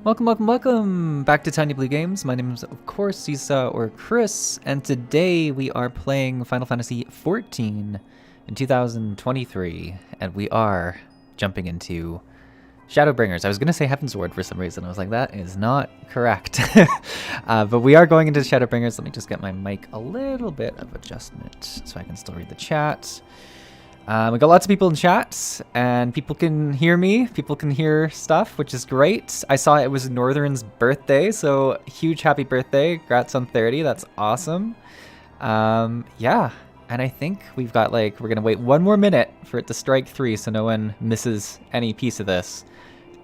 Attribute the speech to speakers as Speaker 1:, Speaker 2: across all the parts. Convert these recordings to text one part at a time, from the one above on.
Speaker 1: Welcome back to Tiny Blue Games. My name is, of course, Seesaw or Chris, and today we are playing Final Fantasy XIV in 2023, and we are jumping into ShadowBringers. I was going to say Heaven's Ward for some reason. I was like, that is not correct. But we are going into ShadowBringers. Let me just get my mic a little bit of adjustment so I can still read the chat. We got lots of people in chat, and people can hear me. People can hear stuff, which is great. I saw it was Northern's birthday, so huge happy birthday. Congrats on 30. That's awesome. Yeah, and I think we've got we're going to wait one more minute for it to strike 3 so no one misses any piece of this.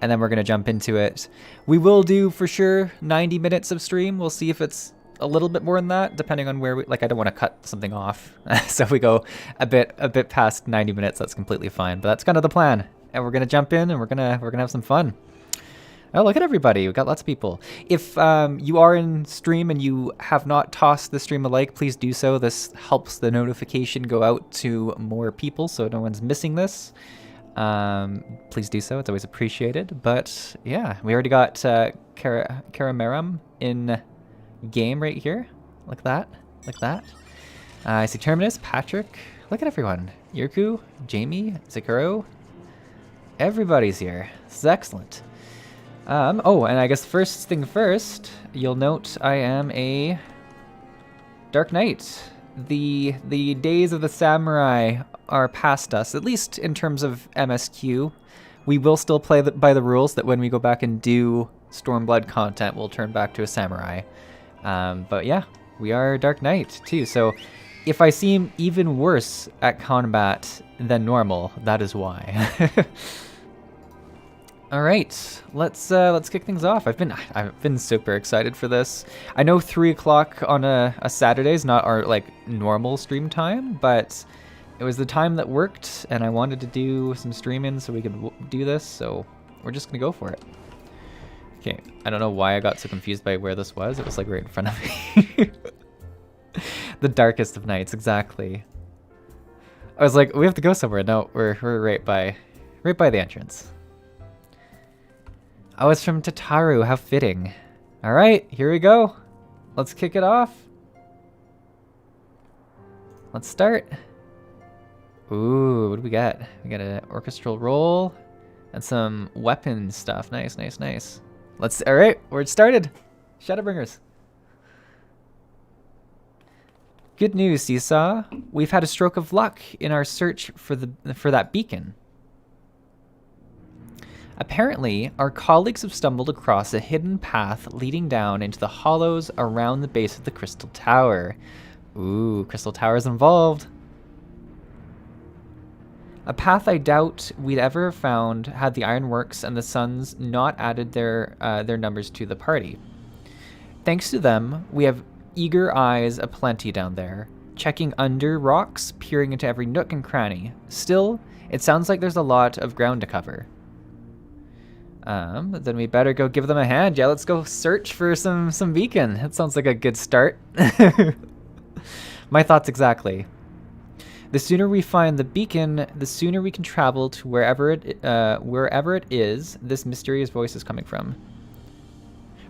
Speaker 1: And then we're going to jump into it. We will do, for sure, 90 minutes of stream. We'll see if it's a little bit more than that, depending on where we, I don't want to cut something off. So if we go a bit past 90 minutes, that's completely fine. But that's kind of the plan. And we're gonna jump in and we're gonna have some fun. Oh, look at everybody. We've got lots of people. If you are in stream and you have not tossed the stream a like, please do so. This helps the notification go out to more people so no one's missing this. Please do so. It's always appreciated. But yeah, we already got Karamaram in game right here. Look at that. I see Terminus, Patrick. Look at everyone. Yurku, Jamie, Zakuro. Everybody's here. This is excellent. Oh, and I guess first thing first, you'll note I am a Dark Knight. The days of the samurai are past us, at least in terms of MSQ. We will still play by the rules that when we go back and do Stormblood content, we'll turn back to a samurai. But yeah, we are Dark Knight too, so if I seem even worse at combat than normal, that is why. All right, let's kick things off. I've been super excited for this. I know 3 o'clock on a Saturday is not our normal stream time, but it was the time that worked, and I wanted to do some streaming so we could do this. So we're just gonna go for it. Okay, I don't know why I got so confused by where this was. It was right in front of me. The darkest of nights, exactly. I was like, we have to go somewhere. No, we're right by the entrance. Oh, it's from Tataru. How fitting. All right, here we go. Let's kick it off. Let's start. Ooh, what do we got? We got an orchestral roll and some weapon stuff. Nice. All right, we're started. ShadowBringers. Good news, Seesaw. We've had a stroke of luck in our search for that beacon. Apparently, our colleagues have stumbled across a hidden path leading down into the hollows around the base of the Crystal Tower. Ooh, Crystal Tower's involved. A path I doubt we'd ever have found had the Ironworks and the Scions not added their numbers to the party. Thanks to them, we have eager eyes aplenty down there, checking under rocks, peering into every nook and cranny. Still, it sounds like there's a lot of ground to cover. Then we better go give them a hand. Yeah, let's go search for some beacon. That sounds like a good start. My thoughts exactly. The sooner we find the beacon, the sooner we can travel to wherever it is this mysterious voice is coming from.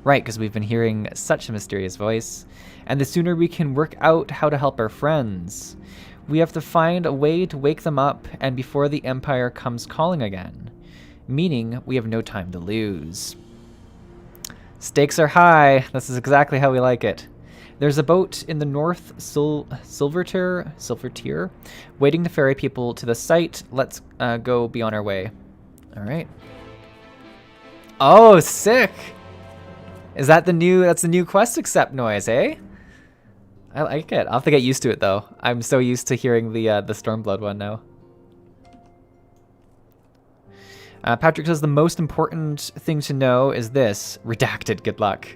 Speaker 1: Right, because we've been hearing such a mysterious voice. And the sooner we can work out how to help our friends. We have to find a way to wake them up and before the Empire comes calling again. Meaning we have no time to lose. Stakes are high. This is exactly how we like it. There's a boat in the north Silver Tier, waiting to ferry people to the site. Let's go be on our way. All right. Oh, sick! Is that that's the new quest accept noise, eh? I like it. I'll have to get used to it though. I'm so used to hearing the Stormblood one now. Patrick says the most important thing to know is this. Redacted, good luck.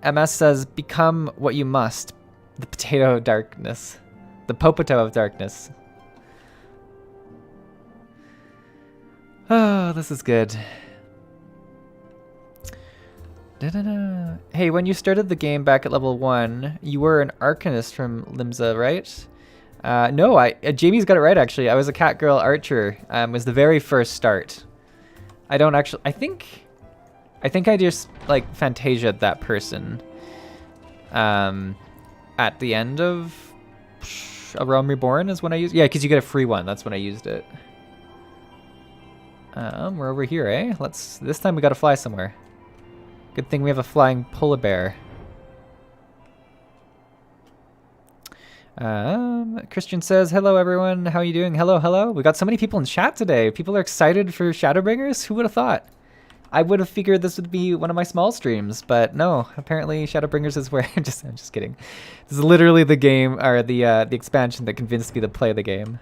Speaker 1: MS says, become what you must. The potato of darkness. The potato of darkness. Oh, this is good. Hey, when you started the game back at level 1, you were an Arcanist from Limsa, right? No, Jamie's got it right, actually. I was a Catgirl Archer. Was the very first start. I don't actually. I think I just like Fantasia'd that person. At the end of A Realm Reborn is when I used. Yeah, because you get a free one. That's when I used it. We're over here, eh? This time we gotta fly somewhere. Good thing we have a flying polar bear. Christian says, hello everyone, how are you doing? Hello, hello. We got so many people in chat today. People are excited for ShadowBringers. Who would have thought? I would have figured this would be one of my small streams, but no, apparently ShadowBringers is where I'm just kidding. This is literally the game, or the expansion that convinced me to play the game.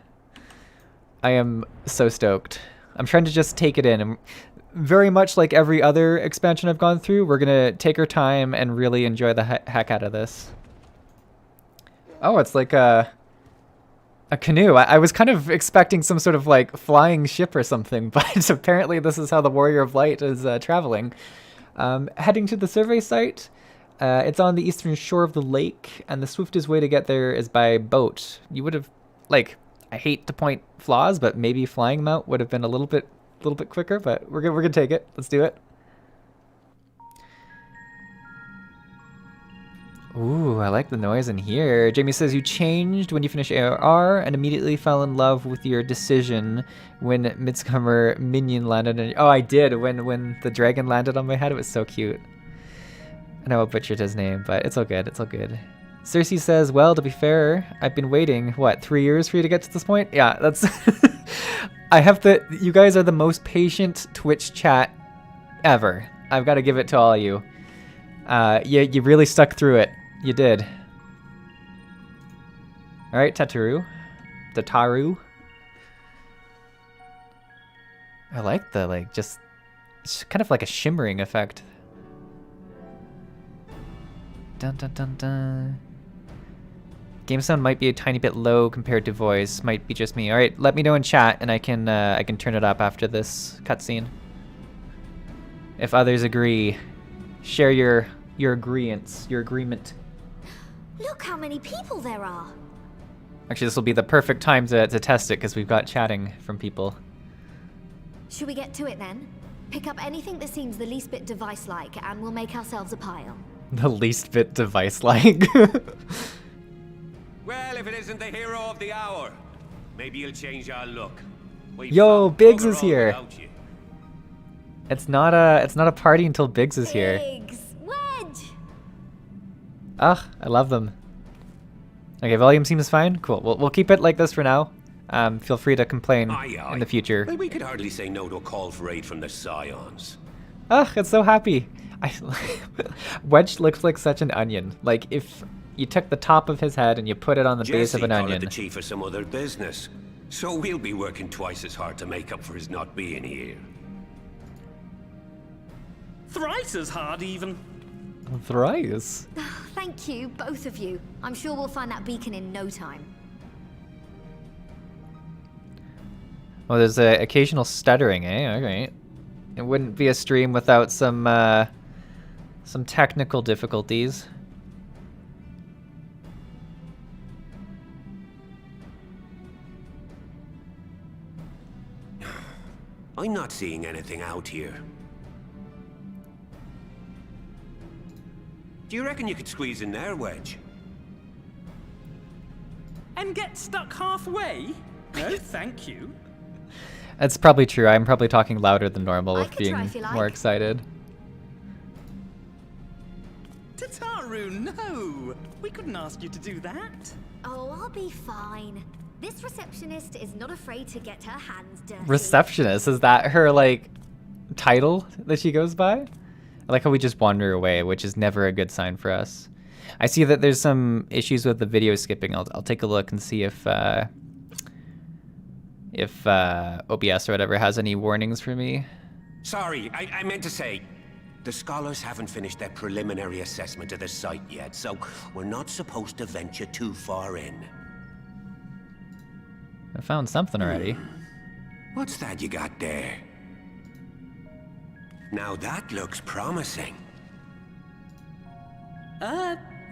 Speaker 1: I am so stoked. I'm trying to just take it in, and very much like every other expansion I've gone through, we're gonna take our time and really enjoy the heck out of this. Oh, it's like a canoe. I was kind of expecting some sort of like flying ship or something, but apparently this is how the Warrior of Light is traveling. Heading to the survey site. It's on the eastern shore of the lake, and the swiftest way to get there is by boat. You would have, like, I hate to point flaws, but maybe flying them out would have been a little bit quicker, but we're gonna take it. Let's do it. Ooh, I like the noise in here. Jamie says you changed when you finished ARR and immediately fell in love with your decision when Midsummer Minion landed on. Oh, I did. When the dragon landed on my head, it was so cute. I know I butchered his name, but it's all good. It's all good. Cersei says, well, to be fair, I've been waiting, what, 3 years for you to get to this point? Yeah, that's... You guys are the most patient Twitch chat ever. I've got to give it to all of you. You really stuck through it. You did. Alright, Tataru. I like the, like, just... It's kind of like a shimmering effect. Dun dun dun dun. Game sound might be a tiny bit low compared to voice. Might be just me. All right, let me know in chat, and I can turn it up after this cutscene. If others agree, share your agreement.
Speaker 2: Look how many people there are.
Speaker 1: Actually, this will be the perfect time to test it because we've got chatting from people.
Speaker 2: Should we get to it then? Pick up anything that seems the least bit device-like, and we'll make ourselves a pile.
Speaker 1: The least bit device-like.
Speaker 3: Well, if it isn't the hero of the hour, maybe you'll change our look.
Speaker 1: Yo, Biggs is here. It's not a party until Biggs is here.
Speaker 2: Biggs, Wedge.
Speaker 1: Ugh, I love them. Okay, volume seems fine. Cool. We'll keep it like this for now. Feel free to complain in the future.
Speaker 3: Well, we could hardly say no to a call for aid from the Scions.
Speaker 1: Ugh, it's so happy. Wedge looks like such an onion. Like if you took the top of his head and you put it on the base of an onion.
Speaker 3: The chief for some other business, so we'll be working twice as hard to make up for his not being here.
Speaker 4: Thrice as hard, even.
Speaker 1: Thrice?
Speaker 2: Thank you, both of you. I'm sure we'll find that beacon in no time.
Speaker 1: Oh, there's occasional stuttering, eh? Alright. It wouldn't be a stream without some technical difficulties.
Speaker 3: I'm not seeing anything out here. Do you reckon you could squeeze in there, Wedge?
Speaker 4: And get stuck halfway? No, thank you.
Speaker 1: That's probably true. I'm probably talking louder than normal with being more excited.
Speaker 4: Tataru, no! We couldn't ask you to do that.
Speaker 2: Oh, I'll be fine. This receptionist is not afraid to get her hands dirty.
Speaker 1: Receptionist? Is that her, like, title that she goes by? I like how we just wander away, which is never a good sign for us. I see that there's some issues with the video skipping. I'll take a look and see if OBS or whatever has any warnings for me.
Speaker 3: Sorry, I meant to say, the scholars haven't finished their preliminary assessment of the site yet, so we're not supposed to venture too far in.
Speaker 1: I found something already.
Speaker 3: What's that you got there? Now that looks promising.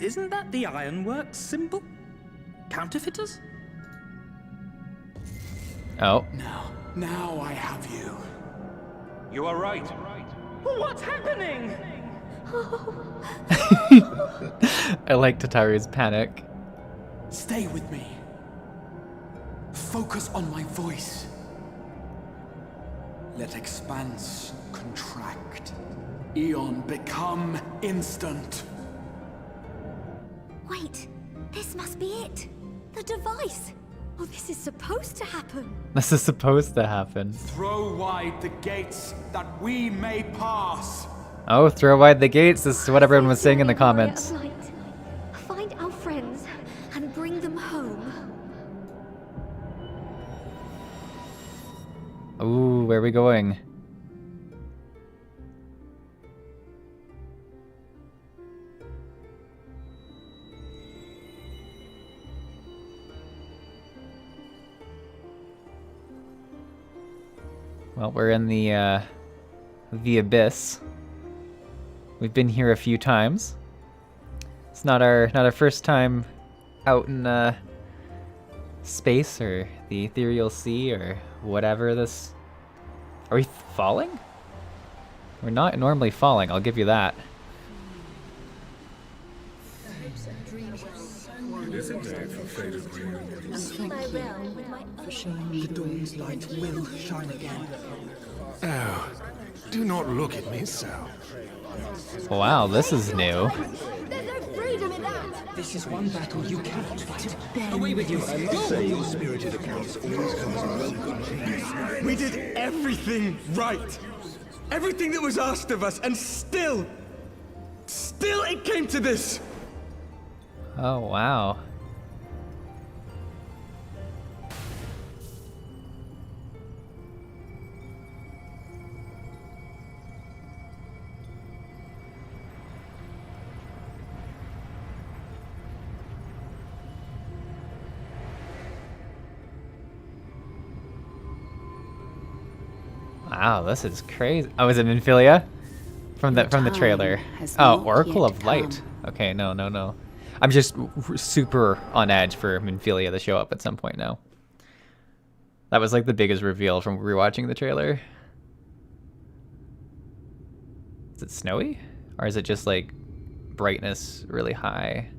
Speaker 4: Isn't that the Ironworks symbol? Counterfeiters?
Speaker 1: Oh.
Speaker 5: Now I have you.
Speaker 3: You are right.
Speaker 4: What's happening?
Speaker 1: I like Tataru's panic.
Speaker 5: Stay with me. Focus on my voice. Let expanse contract. Eon become instant.
Speaker 2: Wait, this must be it. The device. Oh, this is supposed to happen.
Speaker 1: This is supposed to happen.
Speaker 5: Throw wide the gates that we may pass.
Speaker 1: Oh, throw wide the gates. This is what everyone was saying in the comments.
Speaker 2: Find our friends and bring them home.
Speaker 1: Ooh, where are we going? Well, we're in the abyss. We've been here a few times. It's not our first time out in space or the ethereal sea or whatever this. Are we falling? We're not normally falling, I'll give you that.
Speaker 6: The dawn's light will shine again.
Speaker 7: Oh, do not look at me so.
Speaker 1: Wow, this is new.
Speaker 2: There's no freedom in that.
Speaker 6: This is one battle you cannot fight.
Speaker 4: Away with you.
Speaker 7: Spirited accounts always comes in.
Speaker 5: We did everything right. Everything that was asked of us, and still it came to this.
Speaker 1: Oh, wow. Wow, this is crazy. Oh, is it Minfilia? From the trailer. Oh, Oracle of Light. Okay, no. I'm just super on edge for Minfilia to show up at some point now. That was like the biggest reveal from rewatching the trailer. Is it snowy? Or is it just like brightness really high?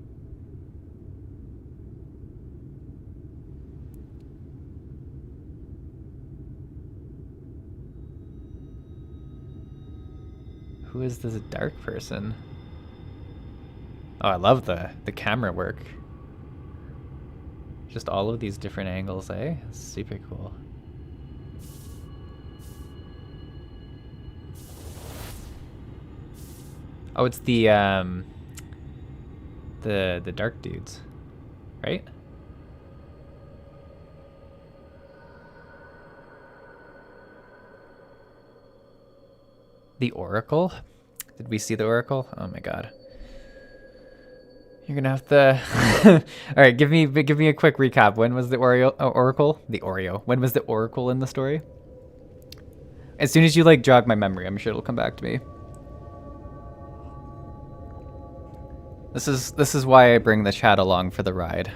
Speaker 1: Who is this dark person? Oh, I love the camera work. Just all of these different angles, eh? Super cool. Oh, it's the dark dudes, right? The Oracle? Did we see the Oracle? Oh my god. You're gonna have to... Alright, give me a quick recap. When was the Oracle? The Oreo. When was the Oracle in the story? As soon as you like jog my memory, I'm sure it'll come back to me. This is why I bring the chat along for the ride.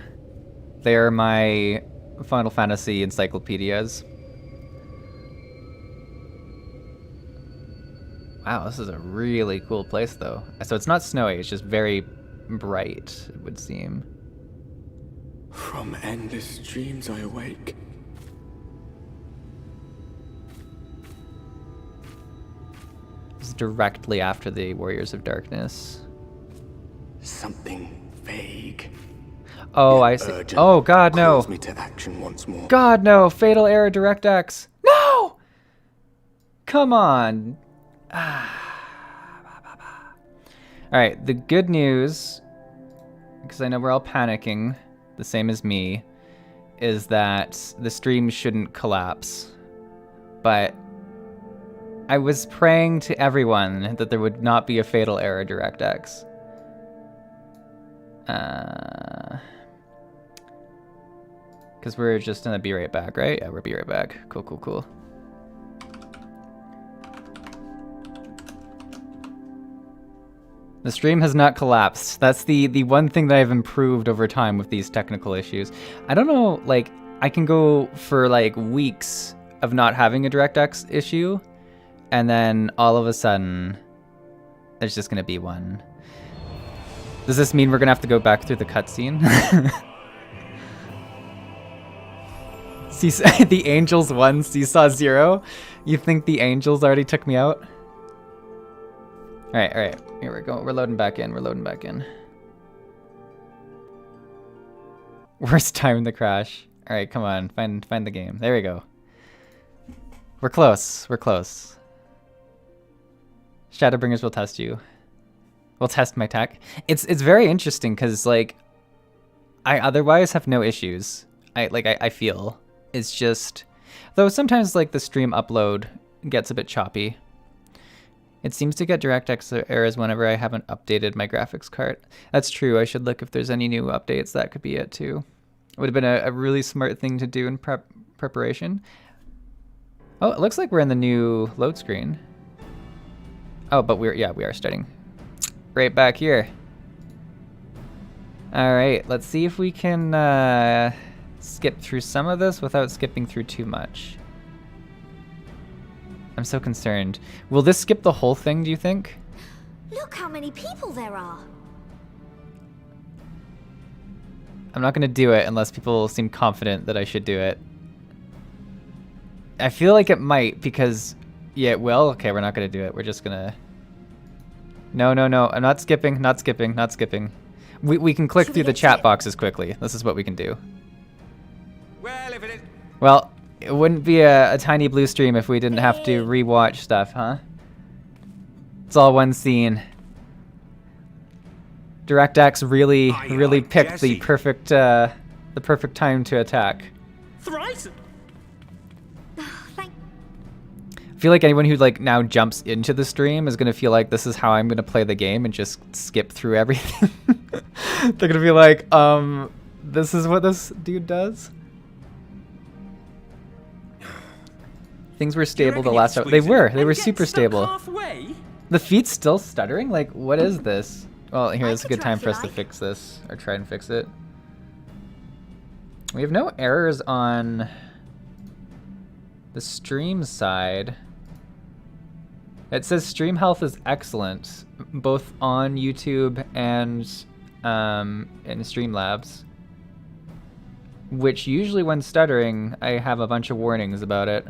Speaker 1: They are my Final Fantasy encyclopedias. Wow, this is a really cool place, though. So it's not snowy, it's just very bright, it would seem.
Speaker 5: From endless dreams I awake.
Speaker 1: It's directly after the Warriors of Darkness.
Speaker 5: Something vague.
Speaker 1: Oh, I see. Oh, God, no.
Speaker 5: Calls me to action once more.
Speaker 1: God, no. Fatal Error DirectX. No! Come on. Alright, the good news, because I know we're all panicking, the same as me, is that the stream shouldn't collapse. But I was praying to everyone that there would not be a fatal error DirectX. Because we're just gonna be right back, right? Yeah, we'll be right back. Cool. The stream has not collapsed. That's the one thing that I've improved over time with these technical issues. I don't know, like, I can go for like weeks of not having a DirectX issue, and then all of a sudden, there's just gonna be one. Does this mean we're gonna have to go back through the cutscene? The Angels won, Seesaw 0. You think the Angels already took me out? Alright, alright. Here we go. We're loading back in. We're loading back in. Worst time to crash. Alright, come on. Find the game. There we go. We're close. We're close. ShadowBringers will test you. We'll test my tech. It's very interesting because, like, I otherwise have no issues. I feel. It's just, though sometimes like the stream upload gets a bit choppy. It seems to get DirectX errors whenever I haven't updated my graphics card. That's true. I should look if there's any new updates. That could be it too. It would have been a really smart thing to do in preparation. Oh, it looks like we're in the new load screen. Oh, but we are starting right back here. All right, let's see if we can skip through some of this without skipping through too much. I'm so concerned. Will this skip the whole thing, do you think?
Speaker 2: Look how many people there are.
Speaker 1: I'm not gonna do it unless people seem confident that I should do it. I feel like it might because, yeah, it will. Okay, we're not gonna do it. We're just gonna... No, I'm not skipping, not skipping. We can click through the chat boxes quickly. This is what we can do.
Speaker 3: Well, if it is...
Speaker 1: Well, it wouldn't be a tiny blue stream if we didn't have to rewatch stuff, huh? It's all one scene. DirectX really picked the perfect time to attack.
Speaker 4: Thrice.
Speaker 2: Thank.
Speaker 1: I feel like anyone who like now jumps into the stream is gonna feel like this is how I'm gonna play the game and just skip through everything. They're gonna be like, this is what this dude does. Things were stable the last time. They were super stable.
Speaker 4: Halfway?
Speaker 1: The feet's still stuttering? Like, what is this? Well, here's a good time for us to fix this, or try and fix it. We have no errors on the stream side. It says stream health is excellent, both on YouTube and in Streamlabs. Which usually when stuttering, I have a bunch of warnings about it.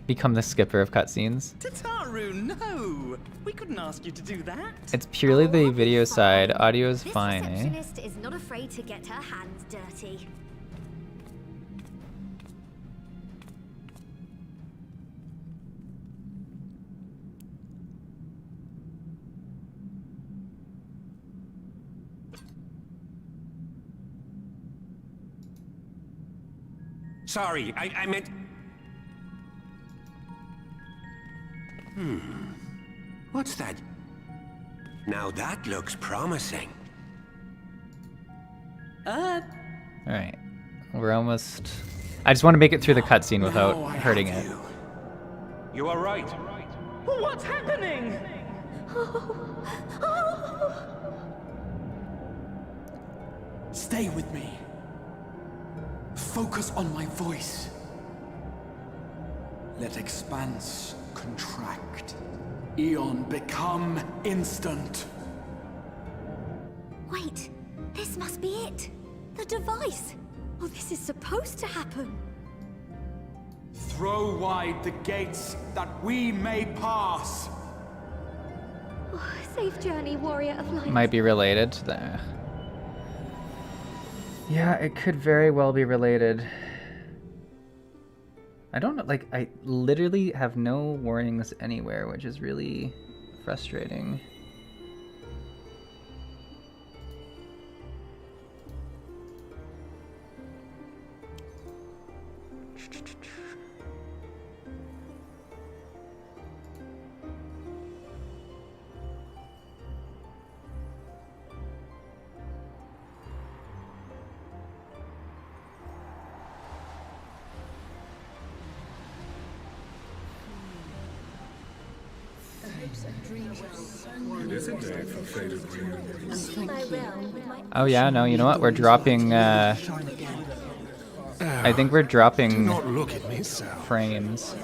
Speaker 1: Become the skipper of cutscenes.
Speaker 4: Tataru, no! We couldn't ask you to do that.
Speaker 1: It's purely the video side. Audio is fine,
Speaker 2: This
Speaker 1: eh?
Speaker 2: receptionist is not afraid to get her hands dirty.
Speaker 3: Sorry, I meant... What's that? Now that looks promising.
Speaker 1: Alright. We're almost... I just want to make it through the cutscene without hurting it.
Speaker 3: You are right.
Speaker 4: What's happening?
Speaker 6: Stay with me. Focus on my voice. Let expanse contract. Eon become instant.
Speaker 2: Wait, this must be it. The device. Oh, this is supposed to happen.
Speaker 6: Throw wide the gates that we may pass.
Speaker 2: Oh, safe journey, warrior of light.
Speaker 1: Might be related to that. Yeah, it could very well be related. I don't know, like, I literally have no warnings anywhere, which is really frustrating. Oh yeah, no, you know what? We're dropping, I think we're
Speaker 7: Do
Speaker 1: dropping
Speaker 7: not look at me so.
Speaker 1: frames.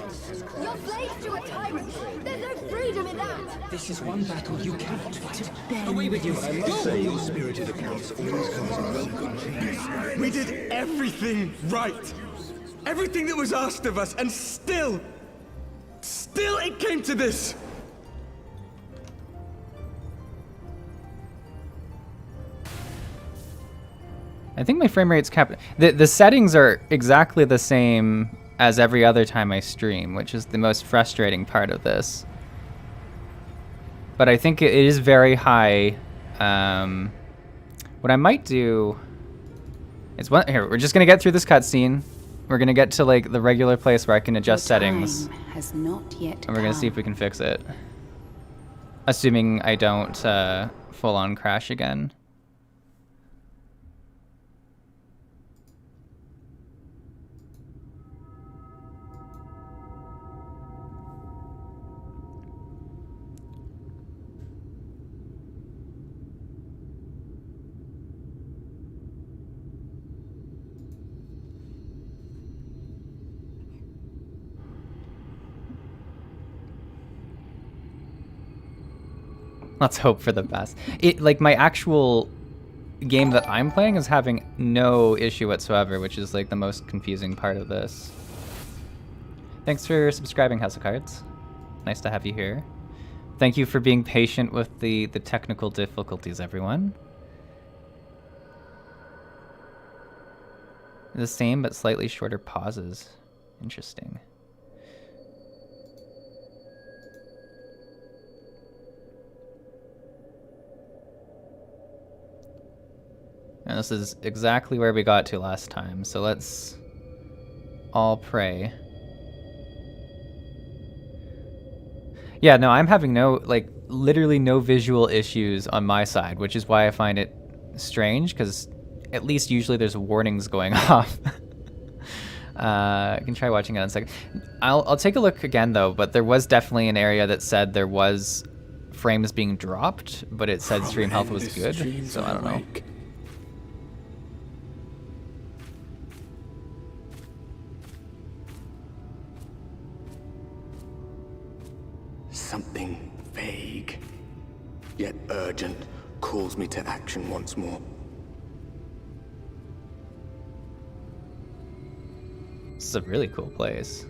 Speaker 2: You're slaves to a tyrant! There's no freedom in that!
Speaker 8: This is one battle you cannot win. Away with you!
Speaker 5: We did everything right. Everything that was asked of us, and still it came to this.
Speaker 1: I think my frame rate's capped. The settings are exactly the same as every other time I stream, which is the most frustrating part of this. But I think it is very high. What I might do is here. We're just gonna get through this cutscene. We're gonna get to like the regular place where I can adjust settings,
Speaker 9: has not yet
Speaker 1: and we're gonna see if we can fix it. Assuming I don't full on crash again. Let's hope for the best. Like my actual game that I'm playing is having no issue whatsoever, which is like the most confusing part of this. Thanks for subscribing, House of Cards. Nice to have you here. Thank you for being patient with the technical difficulties, everyone. The same but slightly shorter pauses. Interesting. And this is exactly where we got to last time, so let's all pray. Yeah, no, I'm having literally no visual issues on my side, which is why I find it strange, because at least usually there's warnings going off. I can try watching it in a second. I'll take a look again, though, but there was definitely an area that said there was frames being dropped, but it said stream health was good, so I don't know.
Speaker 10: Something vague, yet urgent, calls me to action once more.
Speaker 1: This is a really cool place.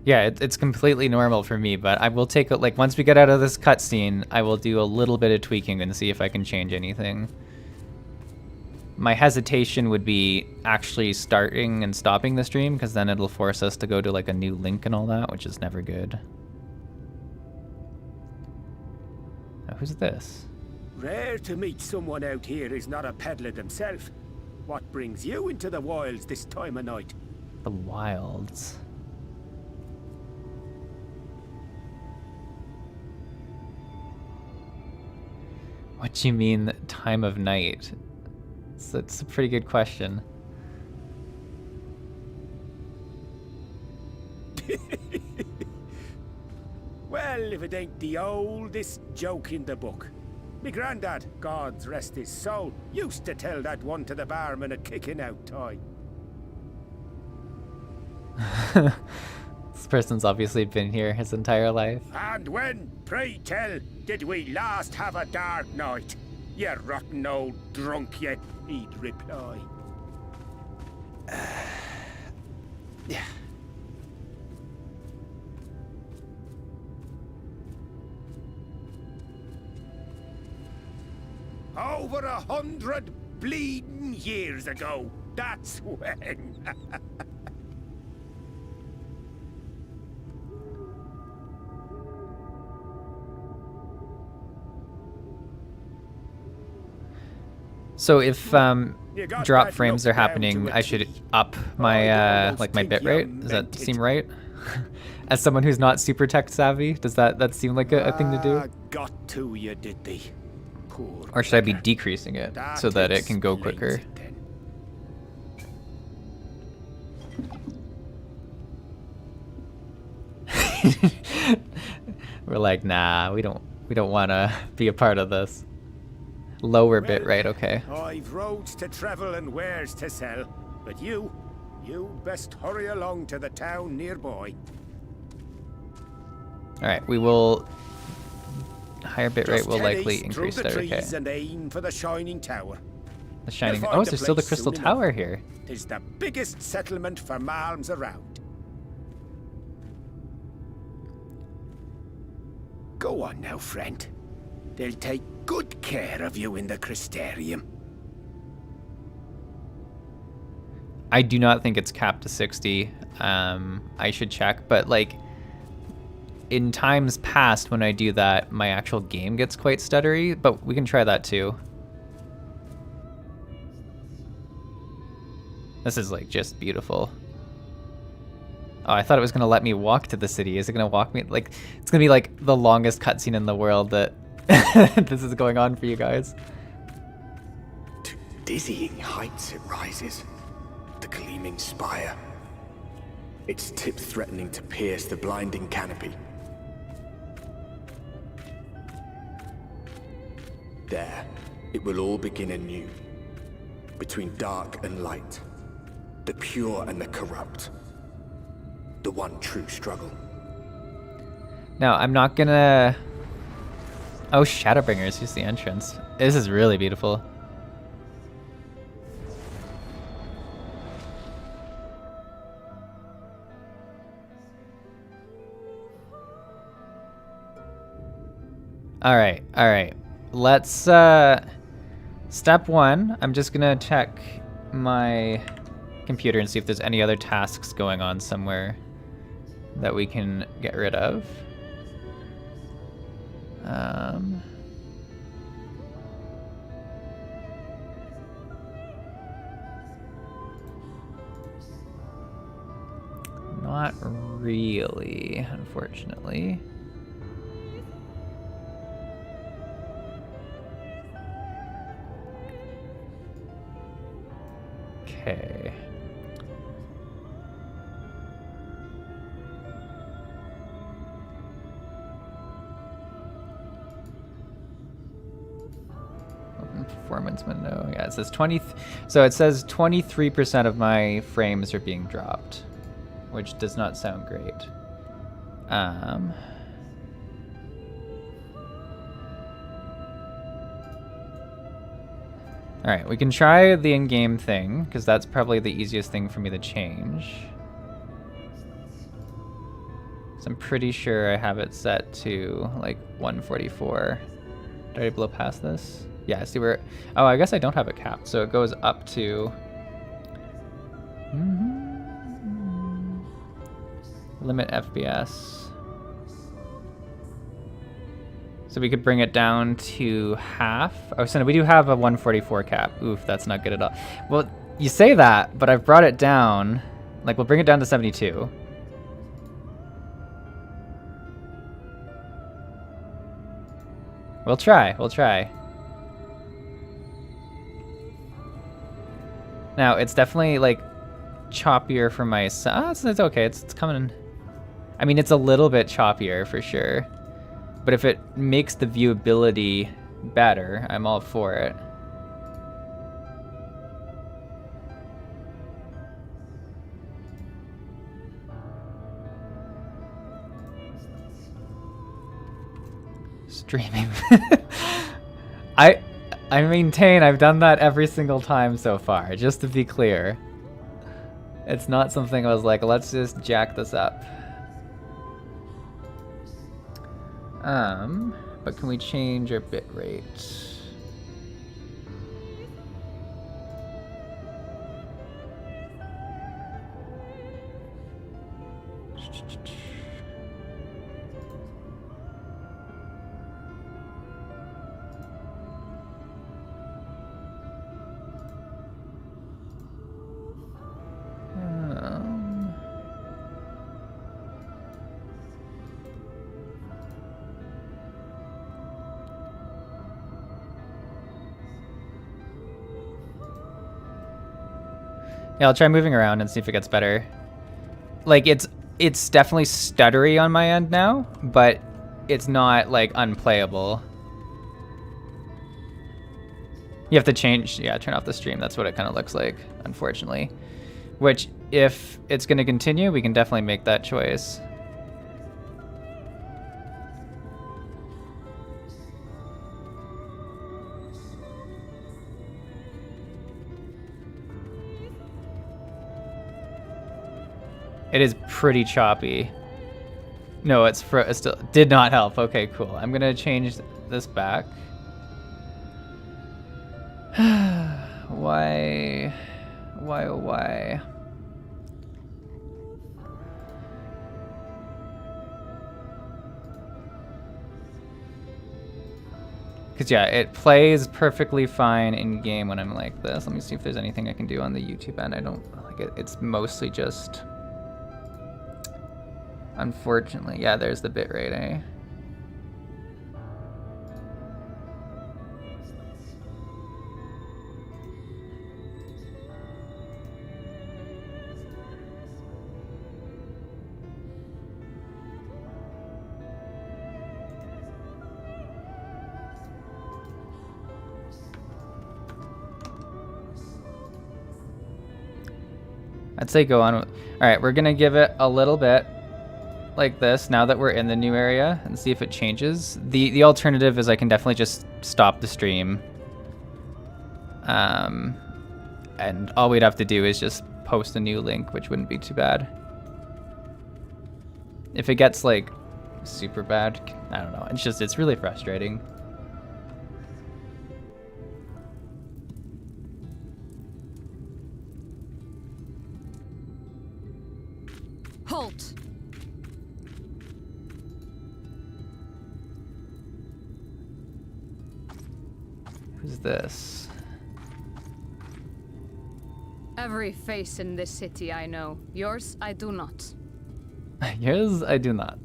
Speaker 1: Yeah, it's completely normal for me, but I will take like once we get out of this cutscene, I will do a little bit of tweaking and see if I can change anything. My hesitation would be actually starting and stopping the stream, because then it'll force us to go to like a new link and all that, which is never good. Now, who's this?
Speaker 3: Rare to meet someone out here who's not a peddler themselves. What brings you into the wilds this time of night?
Speaker 1: The wilds. What do you mean, time of night? It's a pretty good question.
Speaker 3: Well, if it ain't the oldest joke in the book. Me granddad, God's rest his soul, used to tell that one to the barman at kicking out time.
Speaker 1: This person's obviously been here his entire life.
Speaker 3: And when, pray tell, did we last have a dark night? You rotten old drunk, yet he'd reply.
Speaker 1: Yeah.
Speaker 3: Over 100 bleeding years ago, that's when.
Speaker 1: So if drop frames are happening, I should up my like my bit rate. Does that seem right? As someone who's not super tech savvy, does that seem like a thing to do?
Speaker 3: Got to you, did they? poor.
Speaker 1: Or should I be decreasing it so that it can go quicker? We're like, nah, we don't want to be a part of this. Lower bitrate, okay.
Speaker 3: I've roads to travel and wares to sell, but you best hurry along to the town nearby.
Speaker 1: All right, we will. Higher bitrate will likely increase
Speaker 3: through the
Speaker 1: that. Okay.
Speaker 3: trees and aim for the Shining Tower.
Speaker 1: The Shining.
Speaker 3: You'll
Speaker 1: Oh,
Speaker 3: find
Speaker 1: there's
Speaker 3: the
Speaker 1: still the
Speaker 3: place
Speaker 1: Crystal
Speaker 3: soon
Speaker 1: Tower
Speaker 3: enough.
Speaker 1: here.
Speaker 3: It's the biggest settlement for malms around. Go on now, friend. They'll take good care of you in the Crystarium.
Speaker 1: I do not think it's capped to 60. I should check, but like in times past when I do that, my actual game gets quite stuttery, but we can try that too. This is like just beautiful. Oh, I thought it was gonna let me walk to the city. Is it gonna walk me? Like, it's gonna be like the longest cutscene in the world that this is going on for you guys.
Speaker 10: To dizzying heights it rises. The gleaming spire. Its tip threatening to pierce the blinding canopy. There, it will all begin anew. Between dark and light. The pure and the corrupt. The one true struggle.
Speaker 1: Now, I'm not gonna... Oh, ShadowBringers, here's the entrance. This is really beautiful. Alright, alright. Let's, step one, I'm just gonna check my computer and see if there's any other tasks going on somewhere that we can get rid of. Not really, unfortunately. Okay. Performance window. Yeah, it says 20. So it says 23% of my frames are being dropped, which does not sound great. All right, we can try the in-game thing because that's probably the easiest thing for me to change. So I'm pretty sure I have it set to like 144. Did I already blow past this? Yeah, see where... Oh, I guess I don't have it capped, so it goes up to... Limit FPS. So we could bring it down to half. Oh, so no, we do have a 144 cap. Oof, that's not good at all. Well, you say that, but I've brought it down. Like, we'll bring it down to 72. We'll try, we'll try. Now, it's definitely, like, choppier for my son. Oh, it's okay, it's coming. I mean, it's a little bit choppier for sure. But if it makes the viewability better, I'm all for it. Streaming. I maintain I've done that every single time so far, just to be clear. It's not something I was like, let's just jack this up. But can we change our bitrate? Yeah, I'll try moving around and see if it gets better. Like, it's definitely stuttery on my end now, but it's not, like, unplayable. You have to change, yeah, turn off the stream. That's what it kind of looks like, unfortunately. Which, if it's going to continue, we can definitely make that choice. It is pretty choppy. No, it still did not help. Okay, cool. I'm gonna change this back. Why? Why, oh why? Because yeah, it plays perfectly fine in game when I'm like this. Let me see if there's anything I can do on the YouTube end. I don't like it. It's mostly just, unfortunately, yeah, there's the bitrate, eh? I'd say go on. All right, we're gonna give it a little bit like this now that we're in the new area and see if it changes. The alternative is I can definitely just stop the stream. And all we'd have to do is just post a new link, which wouldn't be too bad. If it gets like super bad, I don't know. It's really frustrating.
Speaker 9: Halt!
Speaker 1: Who's this?
Speaker 9: Every face in this city I know. Yours, I do not.
Speaker 1: Yours, I do not.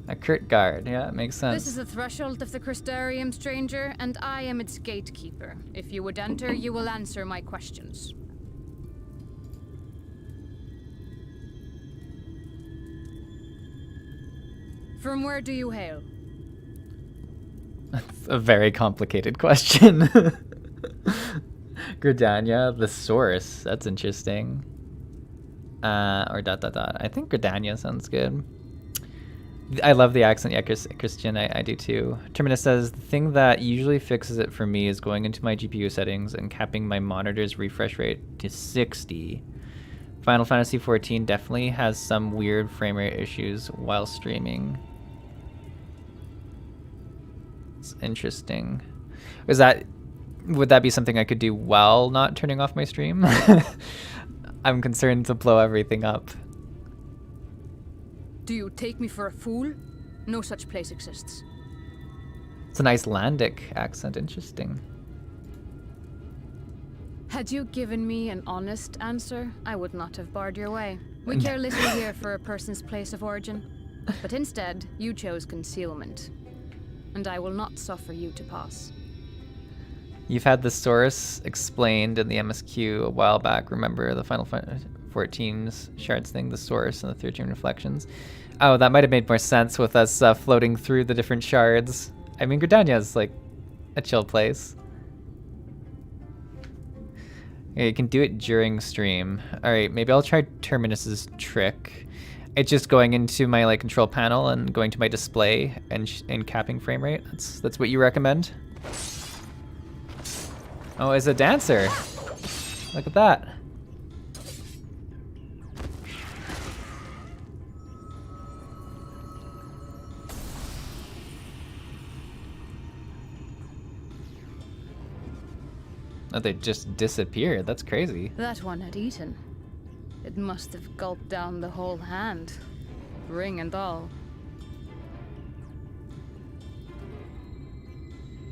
Speaker 1: A Kurt guard, yeah, it makes sense.
Speaker 9: This is the threshold of the Crystarium, stranger, and I am its gatekeeper. If you would enter, you will answer my questions. From where do you hail?
Speaker 1: That's a very complicated question. Gridania, the source. That's interesting. Or ... I think Gridania sounds good. I love the accent. Yeah, Christian, I do too. Terminus says, the thing that usually fixes it for me is going into my GPU settings and capping my monitor's refresh rate to 60. Final Fantasy XIV definitely has some weird frame rate issues while streaming. It's interesting. Would that be something I could do while not turning off my stream? I'm concerned to blow everything up.
Speaker 9: Do you take me for a fool? No such place exists.
Speaker 1: It's an Icelandic accent, interesting.
Speaker 9: Had you given me an honest answer, I would not have barred your way. We care little here for a person's place of origin. But instead, you chose concealment. And I will not suffer you to pass.
Speaker 1: You've had the source explained in the MSQ a while back. Remember the Final Fantasy XIV's shards thing, the source and the 13 reflections? Oh, that might have made more sense with us floating through the different shards. I mean, Gridania is like a chill place. Yeah, you can do it during stream. All right, maybe I'll try Terminus's trick. It's just going into my like control panel and going to my display and capping frame rate. That's what you recommend? Oh, it's a dancer. Look at that. Oh, they just disappeared. That's crazy.
Speaker 9: That one had eaten. It must have gulped down the whole hand. Ring and all.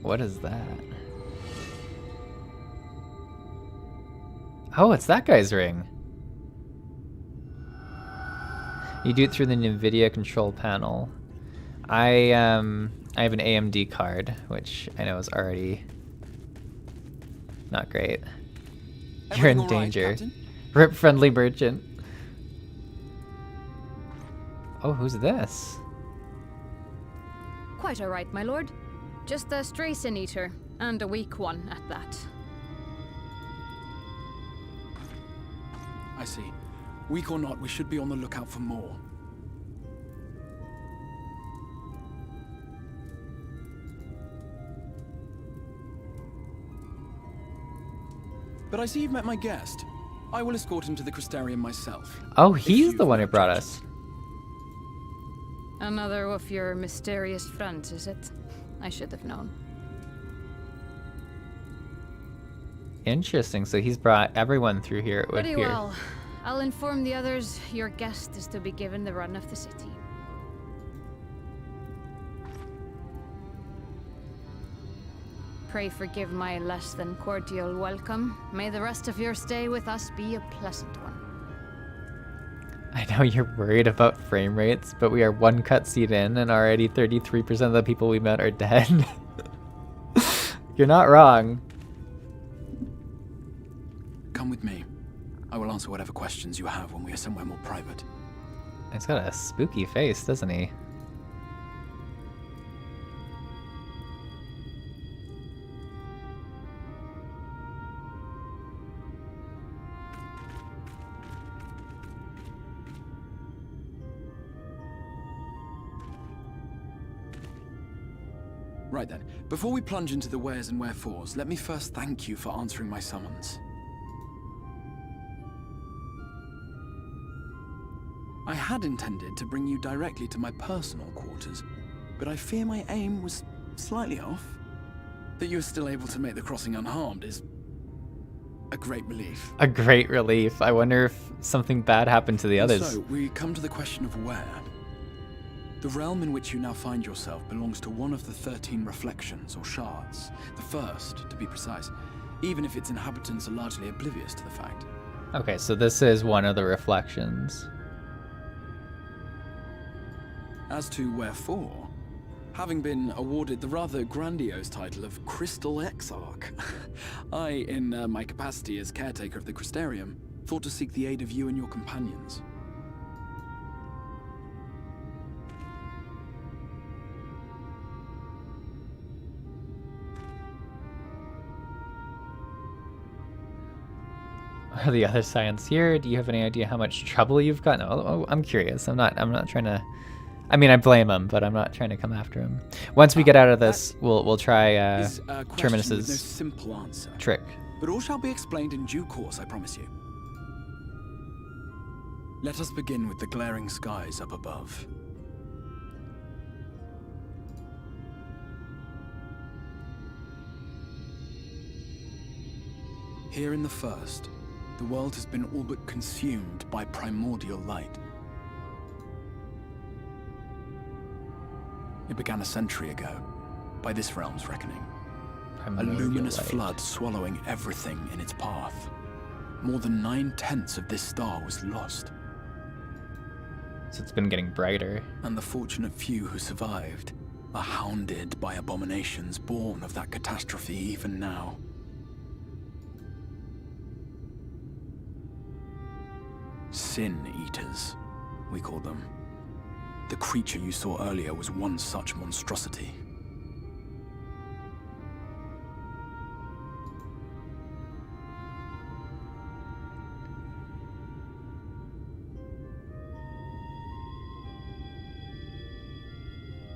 Speaker 1: What is that? Oh, it's that guy's ring. You do it through the NVIDIA control panel. I have an AMD card, which I know is already not great. You're in danger. Rip friendly merchant. Oh, who's this?
Speaker 9: Quite all right, my lord. Just a stray sin eater, and a weak one at that.
Speaker 6: I see. Weak or not, we should be on the lookout for more. But I see you've met my guest. I will escort him to the Crystarium myself.
Speaker 1: Oh, he's the one who brought us.
Speaker 9: Another of your mysterious friends, is it? I should have known.
Speaker 1: Interesting. So he's brought everyone through here. It would
Speaker 9: Pretty
Speaker 1: appear.
Speaker 9: well. I'll inform the others your guest is to be given the run of the city. Pray forgive my less than cordial welcome. May the rest of your stay with us be a pleasant one.
Speaker 1: I know you're worried about frame rates, but we are one cutscene in and already 33% of the people we met are dead. You're not wrong.
Speaker 6: Come with me. I will answer whatever questions you have when we are somewhere more private.
Speaker 1: He's got a spooky face, doesn't he?
Speaker 6: Right then, before we plunge into the wheres and wherefores, let me first thank you for answering my summons. I had intended to bring you directly to my personal quarters, but I fear my aim was slightly off. That you are still able to make the crossing unharmed is a great relief.
Speaker 1: A great relief. I wonder if something bad happened to the others.
Speaker 6: So, we come to the question of where. The realm in which you now find yourself belongs to one of the 13 reflections, or shards. The first, to be precise, even if its inhabitants are largely oblivious to the fact.
Speaker 1: Okay, so this is one of the reflections.
Speaker 6: As to wherefore, having been awarded the rather grandiose title of Crystal Exarch, I, in my capacity as caretaker of the Crystarium, thought to seek the aid of you and your companions.
Speaker 1: Are the other Scions here? Do you have any idea how much trouble you've gotten? Oh, I'm curious. I'm not trying to. I mean, I blame him, but I'm not trying to come after him. Once we get out of this, we'll try Terminus's
Speaker 6: no simple answer,
Speaker 1: trick.
Speaker 6: But all shall be explained in due course, I promise you. Let us begin with the glaring skies up above. Here in the first, the world has been all but consumed by primordial light. It began a century ago, by this realm's reckoning.
Speaker 1: Primordial
Speaker 6: A luminous
Speaker 1: light.
Speaker 6: flood swallowing everything in its path. More than 9/10 of this star was lost.
Speaker 1: So it's been getting brighter.
Speaker 6: And the fortunate few who survived are hounded by abominations born of that catastrophe even now. Sin Eaters, we call them. The creature you saw earlier was one such monstrosity.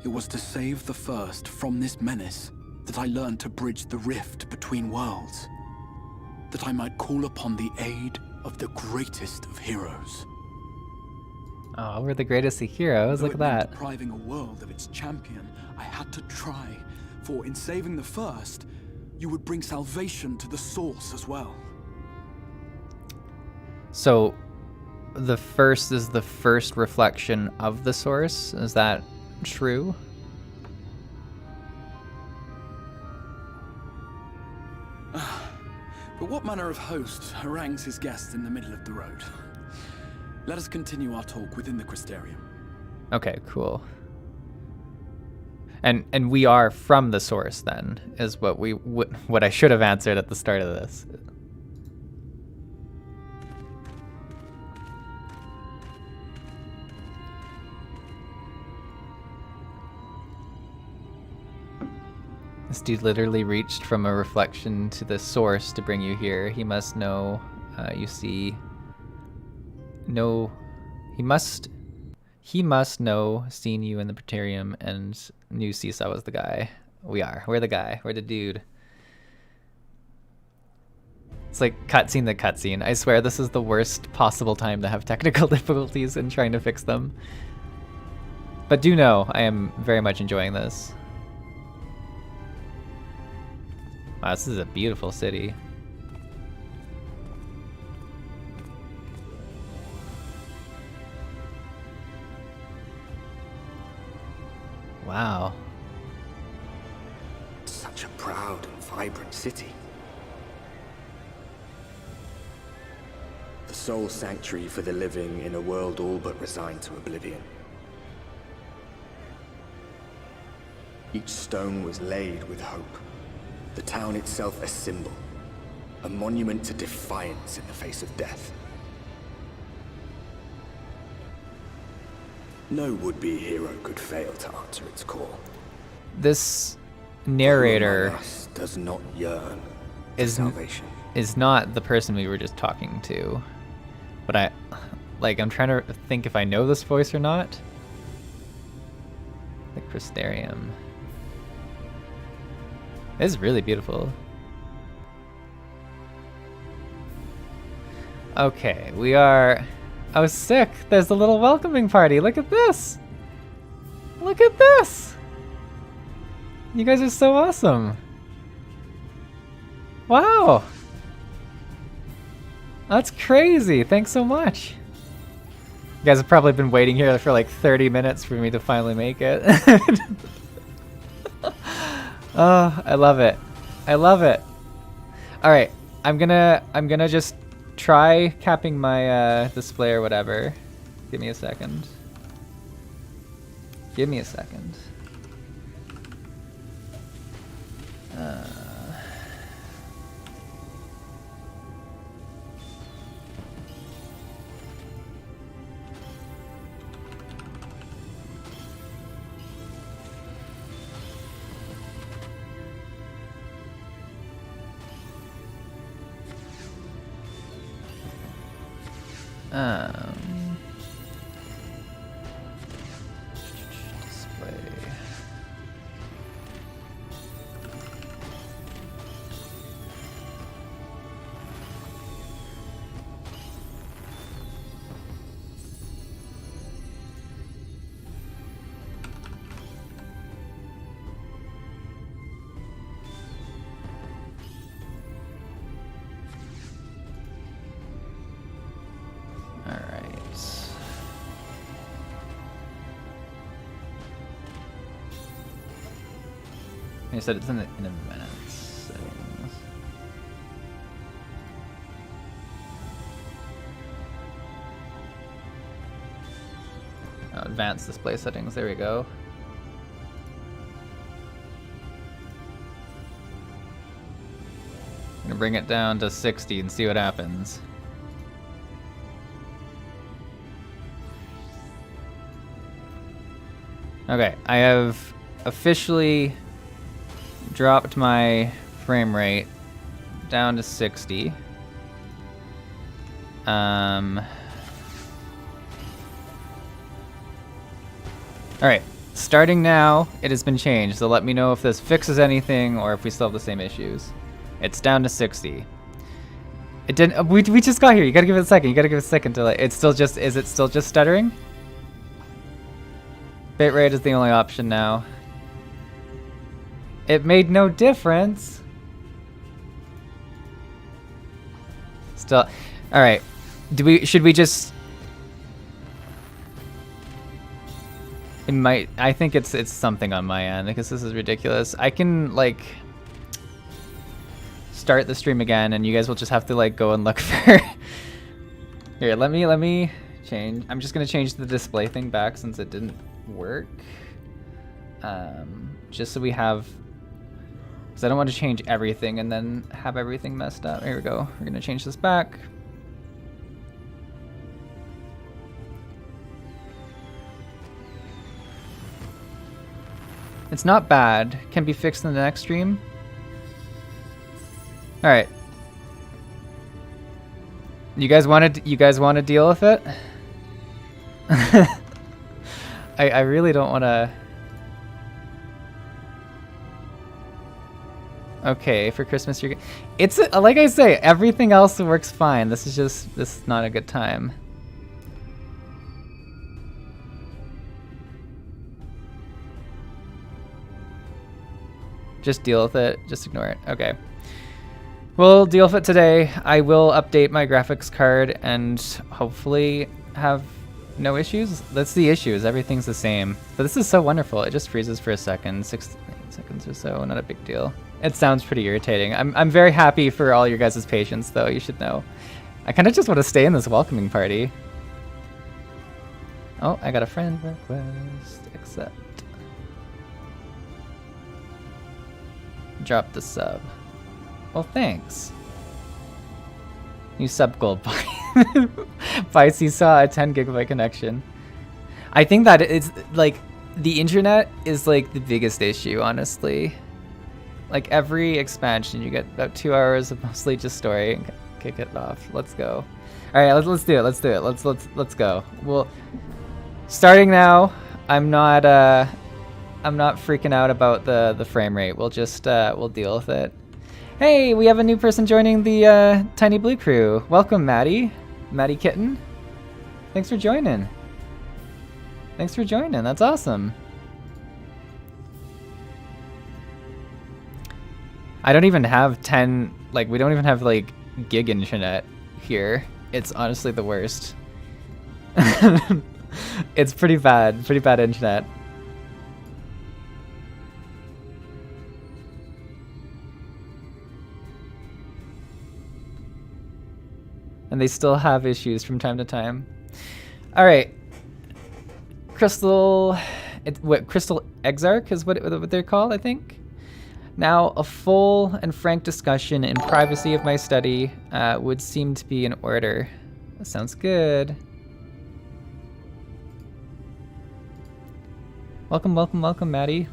Speaker 6: It was to save the first from this menace that I learned to bridge the rift between worlds. That I might call upon the aid of the greatest of heroes.
Speaker 1: Oh, we're the greatest of heroes. Look at
Speaker 6: Though it meant
Speaker 1: that.
Speaker 6: depriving a world of its champion, I had to try. For in saving the first, you would bring salvation to the source as well.
Speaker 1: So the first is the first reflection of the source. Is that true?
Speaker 6: But what manner of host harangues his guests in the middle of the road? Let us continue our talk within the Crystarium.
Speaker 1: Okay, cool. And we are from the source then, is what I should have answered at the start of this. This dude literally reached from a reflection to the source to bring you here. He must know, you see... No... He must know, seen you in the Planetarium, and knew Seesaw was the guy. We're the guy. We're the dude. It's like cutscene the cutscene. I swear this is the worst possible time to have technical difficulties in trying to fix them. But do know, I am very much enjoying this. Wow, this is a beautiful city. Wow.
Speaker 10: Such a proud and vibrant city. The sole sanctuary for the living in a world all but resigned to oblivion. Each stone was laid with hope. The town itself a symbol, a monument to defiance in the face of death. No would-be hero could fail to answer its call.
Speaker 1: This narrator
Speaker 10: does not yearn
Speaker 1: is
Speaker 10: salvation.
Speaker 1: Is not the person we were just talking to. But I'm trying to think if I know this voice or not. The Crystarium. It's really beautiful. Okay, we are... I was sick. There's a little welcoming party. Look at this. Look at this. You guys are so awesome. Wow. That's crazy. Thanks so much. You guys have probably been waiting here for like 30 minutes for me to finally make it. Oh, I love it. I love it. All right, I'm gonna just try capping my display or whatever. Give me a second. Give me a second. Display. I said it's in advanced settings. Oh, advanced display settings, there we go. I'm gonna bring it down to 60 and see what happens. Okay, I have officially dropped my frame rate down to 60. Alright, starting now, it has been changed, so let me know if this fixes anything or if we still have the same issues. It's down to 60. It didn't, we just got here, you gotta give it a second, to like, it's still just, is it still just stuttering? Bitrate is the only option now. It made no difference. Still, all right. Should we just? It might. I think it's something on my end because this is ridiculous. I can like start the stream again, and you guys will just have to like go and look for. Here, let me change. I'm just gonna change the display thing back since it didn't work. Just so we have. Because I don't want to change everything and then have everything messed up. Here we go. We're going to change this back. It's not bad. Can be fixed in the next stream. All right. You guys want to deal with it? I really don't want to. Okay, for Christmas you're. It's like I say, everything else works fine. This is not a good time. Just deal with it. Just ignore it. Okay. We'll deal with it today. I will update my graphics card and hopefully have no issues. That's the issues. Everything's the same. But this is so wonderful. It just freezes for a second. 6 seconds or so. Not a big deal. It sounds pretty irritating. I'm very happy for all your guys' patience, though. You should know. I kind of just want to stay in this welcoming party. Oh, I got a friend request. Accept. Drop the sub. Well, thanks. New sub gold by Seesaw, a 10 gigabyte connection. I think that it's like the internet is like the biggest issue, honestly. Like every expansion, you get about 2 hours of mostly just story and kick it off. Let's go. All right, let's do it. Let's do it. Let's go. Well, starting now. I'm not freaking out about the frame rate. We'll just we'll deal with it. Hey, we have a new person joining the Tiny Blue crew. Welcome, Maddie. Maddie Kitten. Thanks for joining. Thanks for joining. That's awesome. I don't even have 10, like, we don't even have, like, gig internet here. It's honestly the worst. It's pretty bad internet. And they still have issues from time to time. All right. Crystal Exarch is what they're called, I think. Now, a full and frank discussion in privacy of my study would seem to be in order. That sounds good. Welcome, Maddie.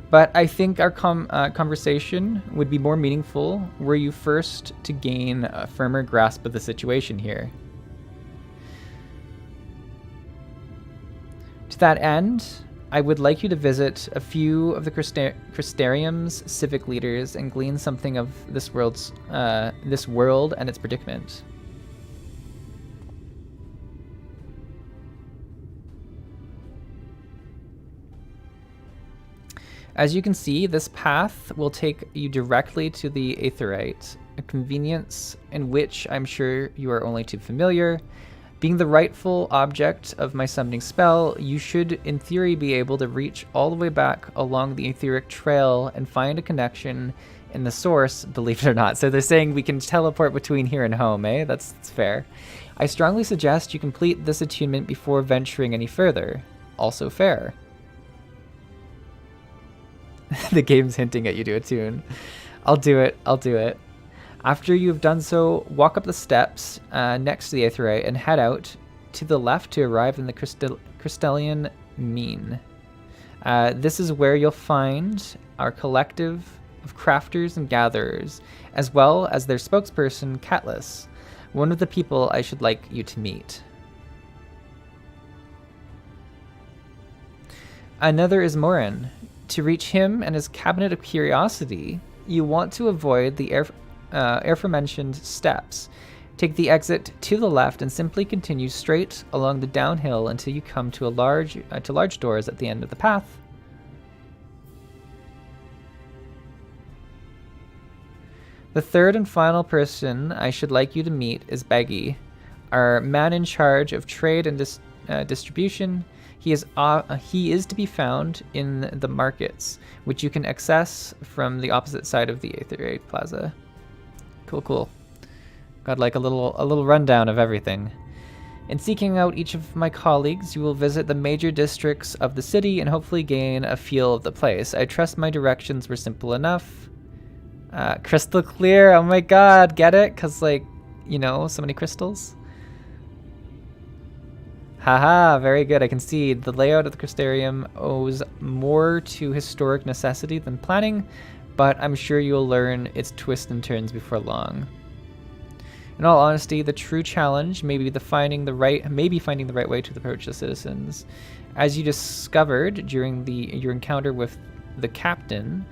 Speaker 1: But I think our conversation would be more meaningful were you first to gain a firmer grasp of the situation here. To that end, I would like you to visit a few of the Crystarium's civic leaders and glean something of this world and its predicament. As you can see, this path will take you directly to the Aetheryte, a convenience in which I'm sure you are only too familiar. Being the rightful object of my summoning spell, you should in theory be able to reach all the way back along the etheric trail and find a connection in the source, believe it or not. So they're saying we can teleport between here and home, eh? That's fair. I strongly suggest you complete this attunement before venturing any further. Also fair. The game's hinting at you to attune. I'll do it. After you've done so, walk up the steps next to the Aetheryte and head out to the left to arrive in the Crystarium Mean. This is where you'll find our collective of crafters and gatherers, as well as their spokesperson, Catless, one of the people I should like you to meet. Another is Morin. To reach him and his cabinet of curiosity, you want to avoid the aforementioned steps. Take the exit to the left and simply continue straight along the downhill until you come to large doors at the end of the path. The third and final person I should like you to meet is Beggy, our man in charge of trade and distribution. He is to be found in the markets, which you can access from the opposite side of the Aetheryte Plaza. Cool. Got like a little rundown of everything. In seeking out each of my colleagues, you will visit the major districts of the city and hopefully gain a feel of the place. I trust my directions were simple enough. Crystal clear. Oh my god, get it? 'Cause like, you know, so many crystals. Haha, very good. I concede. The layout of the Crystarium owes more to historic necessity than planning, but I'm sure you'll learn its twists and turns before long. In all honesty, the true challenge may be finding the right way to approach the citizens. As you discovered during your encounter with the captain,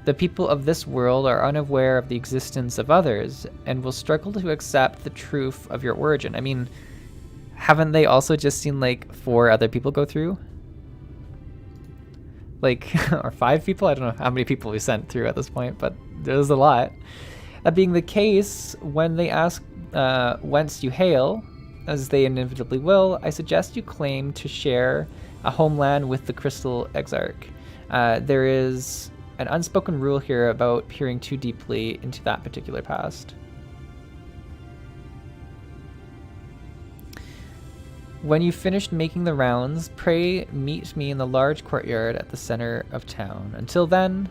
Speaker 1: the people of this world are unaware of the existence of others and will struggle to accept the truth of your origin. I mean, haven't they also just seen like 4 other people go through? Like, or 5 people? I don't know how many people we sent through at this point, but there's a lot. That being the case, when they ask whence you hail, as they inevitably will, I suggest you claim to share a homeland with the Crystal Exarch. There is an unspoken rule here about peering too deeply into that particular past. When you've finished making the rounds, pray meet me in the large courtyard at the center of town. Until then,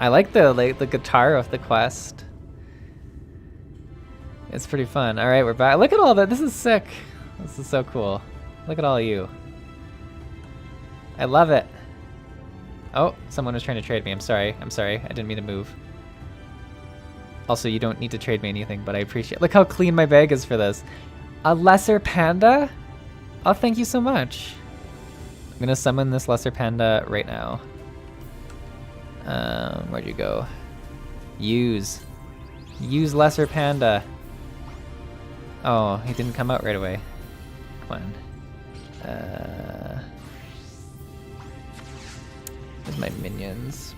Speaker 1: I like the guitar of the quest. It's pretty fun. All right, we're back. Look at all that. This is sick. This is so cool. Look at all of you. I love it. Oh, someone was trying to trade me. I'm sorry. I'm sorry. I didn't mean to move. Also, you don't need to trade me anything, but I appreciate. Look how clean my bag is for this. A lesser panda? Oh, thank you so much. I'm gonna summon this lesser panda right now. Where'd you go? Use lesser panda. Oh, he didn't come out right away. Come on. There's my minions.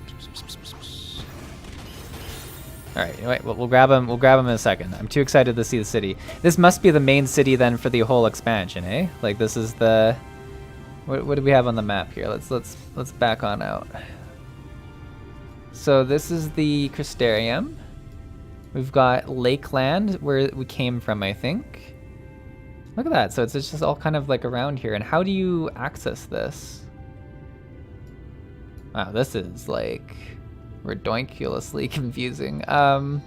Speaker 1: All right, wait, we'll grab him. We'll grab him in a second. I'm too excited to see the city. This must be the main city then for the whole expansion, eh? Like this is the. What do we have on the map here? Let's back on out. So this is the Crystarium. We've got Lakeland, where we came from, I think. Look at that. So it's just all kind of like around here. And how do you access this? Wow, this is like ridiculously confusing. I am.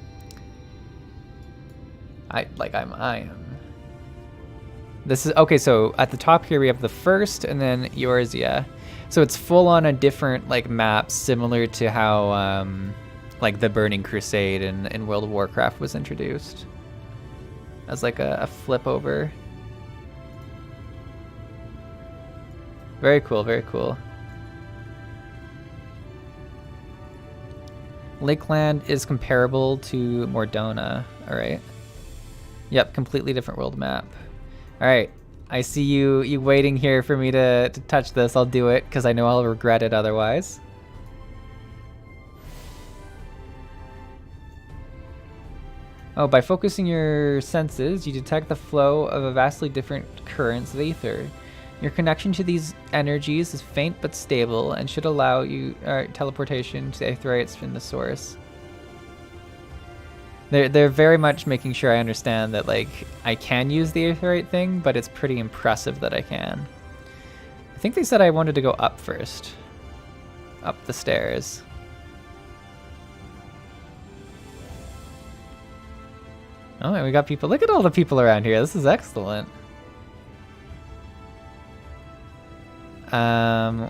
Speaker 1: This is okay. So at the top here we have the first, and then Eorzea. So it's full on a different like map, similar to how like the Burning Crusade in World of Warcraft was introduced as like a flip over. Very cool. Very cool. Lakeland is comparable to Mordona. All right. Yep, completely different world map. All right. I see you waiting here for me to touch this. I'll do it because I know I'll regret it otherwise. Oh, by focusing your senses, you detect the flow of a vastly different currents of aether. Your connection to these energies is faint but stable and should allow you teleportation to the aetherites from the source. They're very much making sure I understand that like I can use the aetherite thing, but it's pretty impressive that I can. I think they said I wanted to go up first. Up the stairs. Oh, and we got people. Look at all the people around here. This is excellent.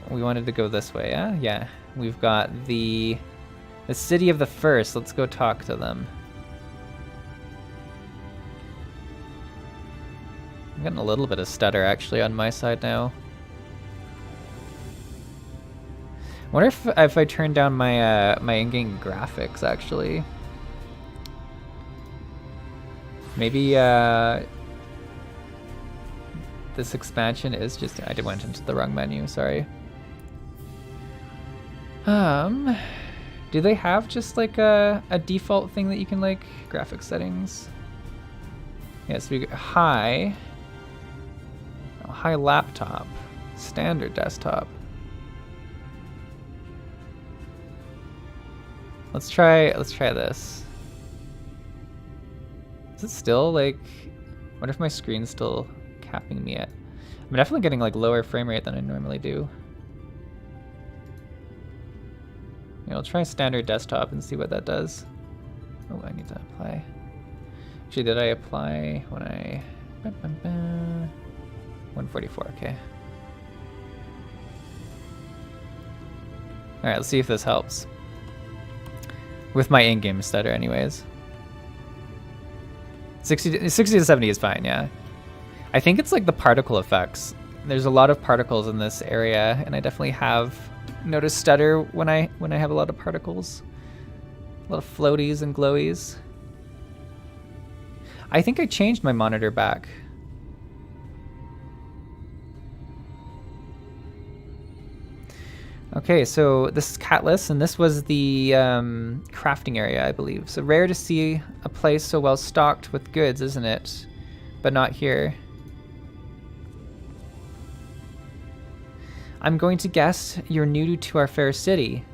Speaker 1: We wanted to go this way, yeah? Yeah. We've got the city of the first. Let's go talk to them. I'm getting a little bit of stutter actually on my side now. I wonder if I turn down my my in-game graphics actually. Maybe this expansion is just, I went into the wrong menu, sorry. Do they have just like a default thing that you can like, graphic settings? Yes, we got high laptop, standard desktop. Let's try this. Is it still like, I wonder if my screen's still capping me at. I'm definitely getting like lower frame rate than I normally do. Yeah, I'll try standard desktop and see what that does. Oh, I need to apply. Actually, did I apply when I... 144, okay. Alright, let's see if this helps. With my in-game stutter anyways. 60 to 70 is fine, yeah. I think it's like the particle effects. There's a lot of particles in this area, and I definitely have noticed stutter when I have a lot of particles. A lot of floaties and glowies. I think I changed my monitor back. Okay, so this is Catless, and this was the crafting area, I believe. So rare to see a place so well stocked with goods, isn't it? But not here. I'm going to guess you're new to our fair city.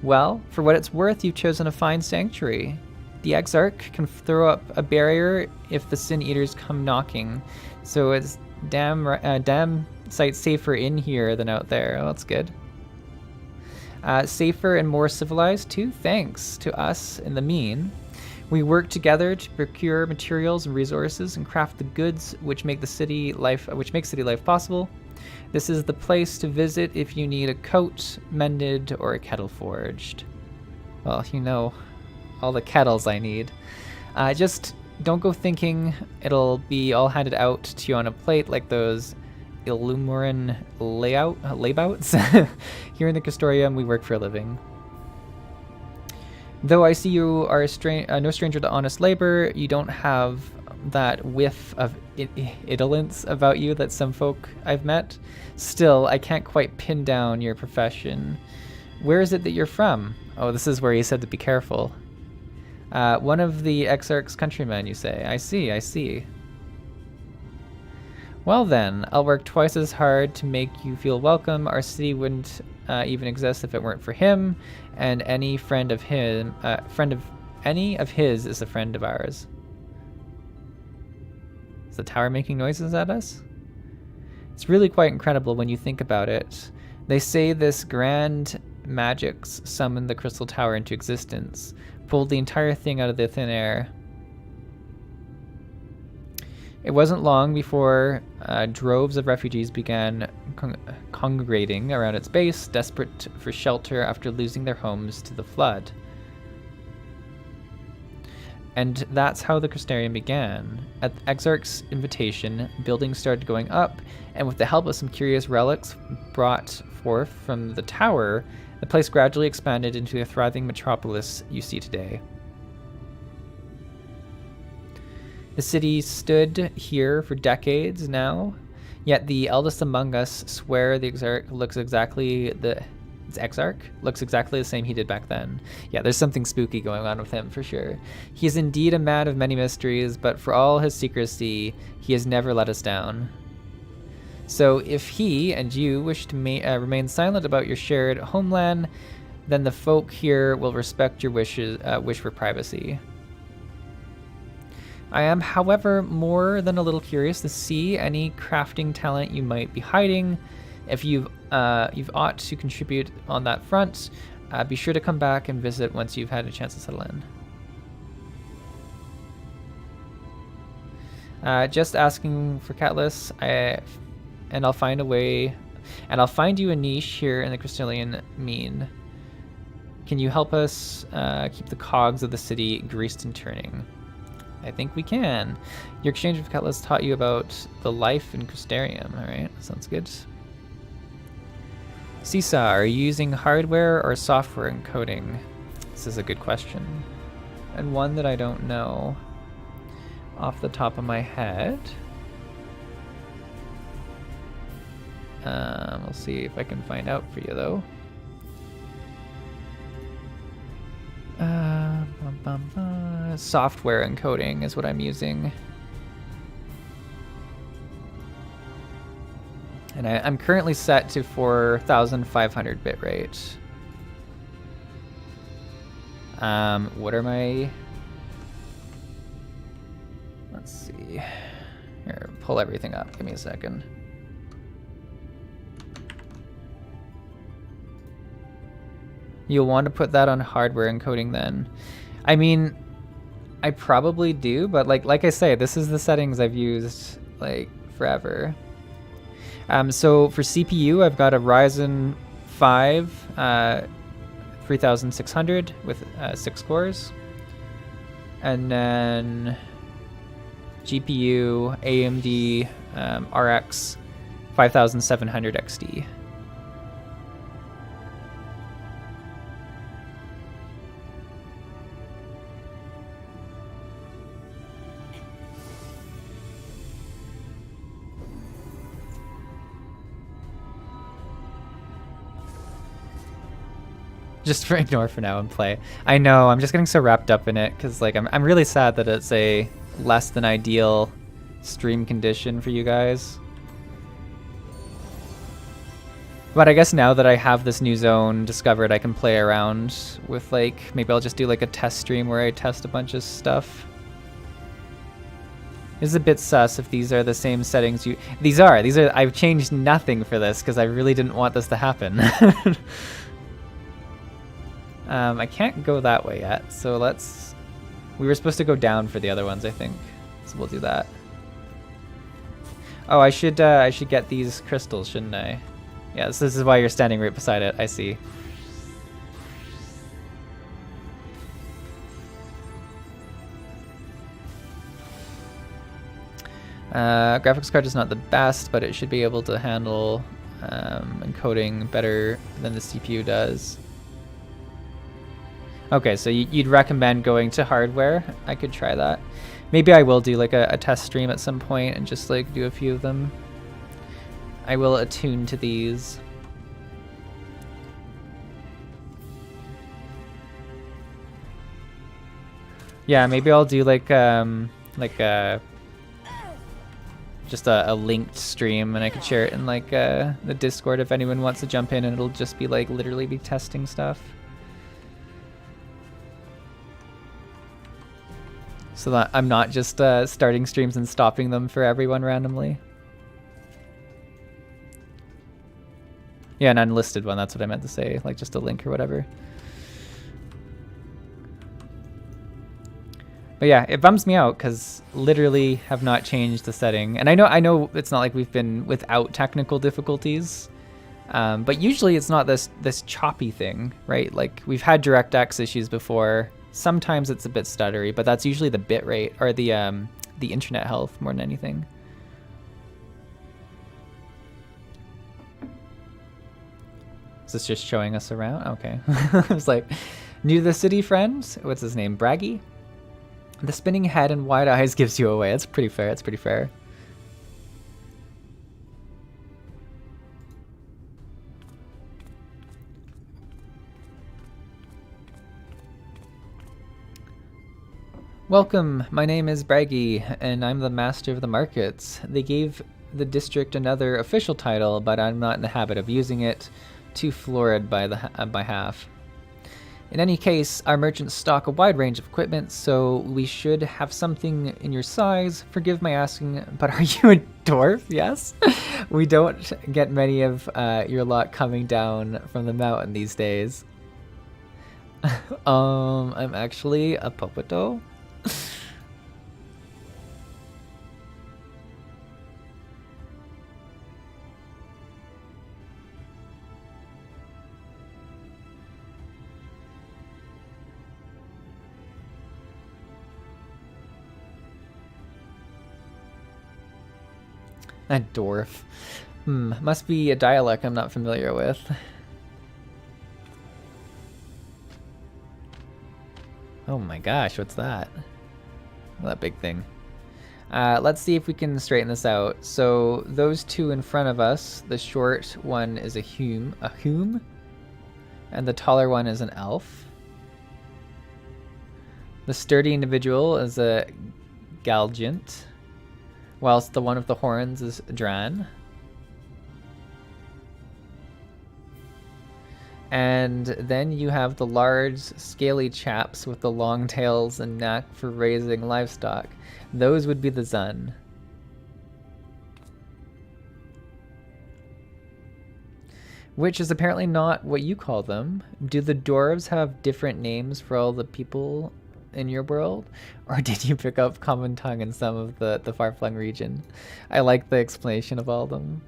Speaker 1: Well, for what it's worth, you've chosen a fine sanctuary. The Exarch can throw up a barrier if the Sin Eaters come knocking, so it's damn sight safer in here than out there. Oh, that's good. Safer and more civilized too, thanks to us in the mean. We work together to procure materials and resources and craft the goods which make city life possible. This is the place to visit if you need a coat mended or a kettle forged. Well, you know, all the kettles I need. Just don't go thinking it'll be all handed out to you on a plate like those Illumoran layouts. Here in the Crystarium, we work for a living. Though I see you are no stranger to honest labor, you don't have that whiff of indolence about you that some folk I've met. Still, I can't quite pin down your profession. Where is it that you're from? Oh, this is where he said to be careful. One of the Exarch's countrymen, you say. I see. Well then, I'll work twice as hard to make you feel welcome. Our city wouldn't even exist if it weren't for him, and any friend of his is a friend of ours. Is the tower making noises at us? It's really quite incredible when you think about it. They say this grand magic's summoned the Crystal Tower into existence, pulled the entire thing out of the thin air. It wasn't long before droves of refugees began congregating around its base, desperate for shelter after losing their homes to the flood. And that's how the Crystarium began. At Exarch's invitation, buildings started going up, and with the help of some curious relics brought forth from the tower, the place gradually expanded into the thriving metropolis you see today. The city stood here for decades now, yet the eldest among us swear the Exarch looks exactly the same he did back then. Yeah, there's something spooky going on with him for sure. He is indeed a man of many mysteries, but for all his secrecy, he has never let us down. So if he and you wish to remain silent about your shared homeland, then the folk here will respect your wish for privacy. I am, however, more than a little curious to see any crafting talent you might be hiding. If you've ought to contribute on that front, be sure to come back and visit once you've had a chance to settle in. Just asking for Catless, and I'll find a way, and I'll find you a niche here in the Crystallian mean. Can you help us keep the cogs of the city greased and turning? I think we can. Your exchange with Catless taught you about the life in Crystarium. All right, sounds good. Seesaw, are you using hardware or software encoding? This is a good question, and one that I don't know off the top of my head. We'll see if I can find out for you though. Software encoding is what I'm using. And I'm currently set to 4,500 bitrate. What are my... Let's see. Here, pull everything up. Give me a second. You'll want to put that on hardware encoding then. I mean, I probably do, but like I say, this is the settings I've used like forever. So for CPU, I've got a Ryzen 5 3600 with 6 cores. And then GPU AMD RX 5700 XT. Just for ignore for now and play. I know, I'm just getting so wrapped up in it because like I'm really sad that it's a less than ideal stream condition for you guys. But I guess now that I have this new zone discovered, I can play around with like, maybe I'll just do like a test stream where I test a bunch of stuff. It's a bit sus if these are the same settings you... These are, I've changed nothing for this because I really didn't want this to happen. I can't go that way yet, so let's... We were supposed to go down for the other ones, I think. So we'll do that. Oh, I should get these crystals, shouldn't I? Yes, this is why you're standing right beside it. I see. Graphics card is not the best, but it should be able to handle encoding better than the CPU does. Okay, so you'd recommend going to hardware? I could try that. Maybe I will do like a test stream at some point and just like do a few of them. I will attune to these. Yeah, maybe I'll do like just a linked stream, and I could share it in like the Discord if anyone wants to jump in, and it'll just be like literally be testing stuff. So that I'm not just starting streams and stopping them for everyone randomly. Yeah, an unlisted one, that's what I meant to say, like just a link or whatever. But yeah, it bums me out because literally have not changed the setting. And I know it's not like we've been without technical difficulties, but usually it's not this choppy thing, right? Like we've had DirectX issues before. Sometimes it's a bit stuttery, but that's usually the bit rate or the internet health more than anything. Is this just showing us around? Okay. I was like, new to the city, friend? What's his name? Braggy? The spinning head and wide eyes gives you away. That's pretty fair. That's pretty fair. Welcome, my name is Braggy, and I'm the master of the markets. They gave the district another official title, but I'm not in the habit of using it. Too florid by half. In any case, our merchants stock a wide range of equipment, so we should have something in your size. Forgive my asking, but are you a dwarf? Yes? We don't get many of your lot coming down from the mountain these days. I'm actually a Popoto. A dwarf. Must be a dialect I'm not familiar with. Oh my gosh, what's that? That big thing. Let's see if we can straighten this out. So those two in front of us, the short one is a hume, and the taller one is an elf. The sturdy individual is a galgant, whilst the one with the horns is Dran. And then you have the large, scaly chaps with the long tails and knack for raising livestock. Those would be the Zun. Which is apparently not what you call them. Do the dwarves have different names for all the people in your world? Or did you pick up common tongue in some of the far-flung region? I like the explanation of all of them.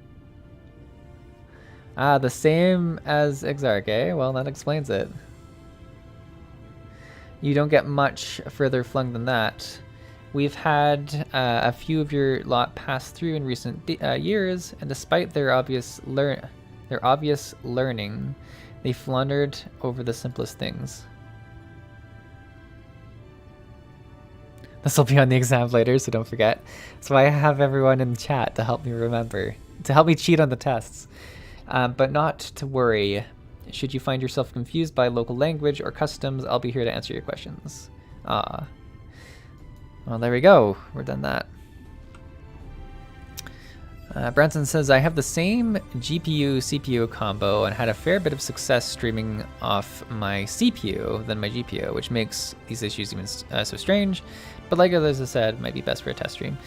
Speaker 1: Ah, the same as Exarch, eh? Well, that explains it. You don't get much further flung than that. We've had a few of your lot pass through in recent years, and despite their obvious learning, they floundered over the simplest things. This will be on the exam later, so don't forget. So I have everyone in the chat to help me remember, to help me cheat on the tests. But not to worry. Should you find yourself confused by local language or customs, I'll be here to answer your questions. Ah. Well, there we go. We're done that. Branson says, I have the same GPU-CPU combo and had a fair bit of success streaming off my CPU than my GPU, which makes these issues even so strange. But like others have said, it might be best for a test stream.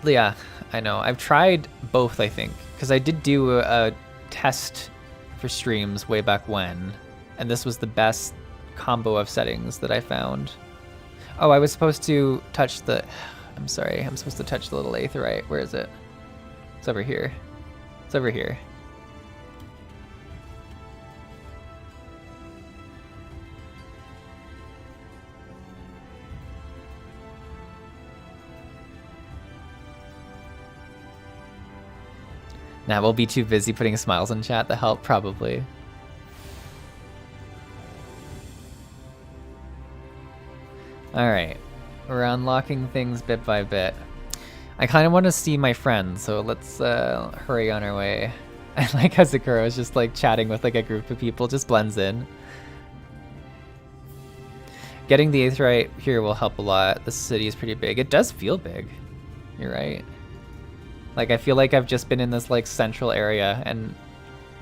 Speaker 1: Yeah, I know. I've tried both, I think, because I did do a test for streams way back when, and this was the best combo of settings that I found. Oh, I was supposed to touch the... I'm sorry, I'm supposed to touch the little aetheryte. Where is it? It's over here. It's over here. Nah, we'll be too busy putting smiles in chat to help, probably. Alright. We're unlocking things bit by bit. I kind of want to see my friends, so let's hurry on our way. I like how Zakuro is just like chatting with like a group of people, just blends in. Getting the aetheryte here will help a lot. The city is pretty big. It does feel big. You're right. Like, I feel like I've just been in this, like, central area and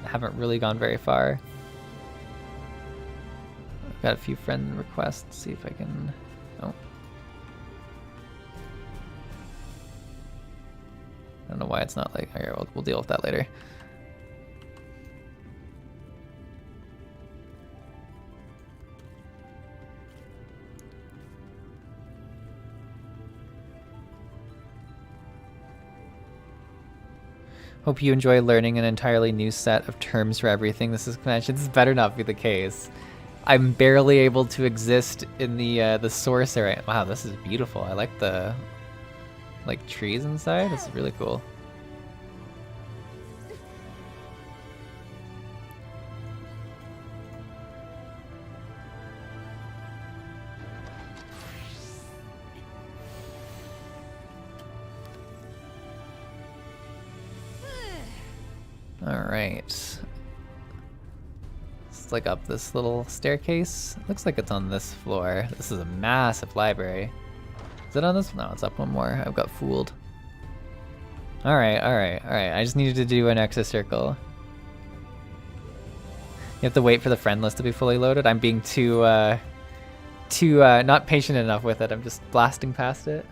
Speaker 1: haven't really gone very far. I've got a few friend requests. See if I can... Oh. I don't know why it's not like... Alright, we'll deal with that later. Hope you enjoy learning an entirely new set of terms for everything. This is convention. This better not be the case. I'm barely able to exist in the source area. Wow, this is beautiful. I like the like trees inside. This is really cool. Alright. It's like up this little staircase. Looks like it's on this floor. This is a massive library. Is it on this? No, it's up one more. I've got fooled. Alright, alright, alright. I just needed to do an extra circle. You have to wait for the friend list to be fully loaded. I'm being too not patient enough with it. I'm just blasting past it.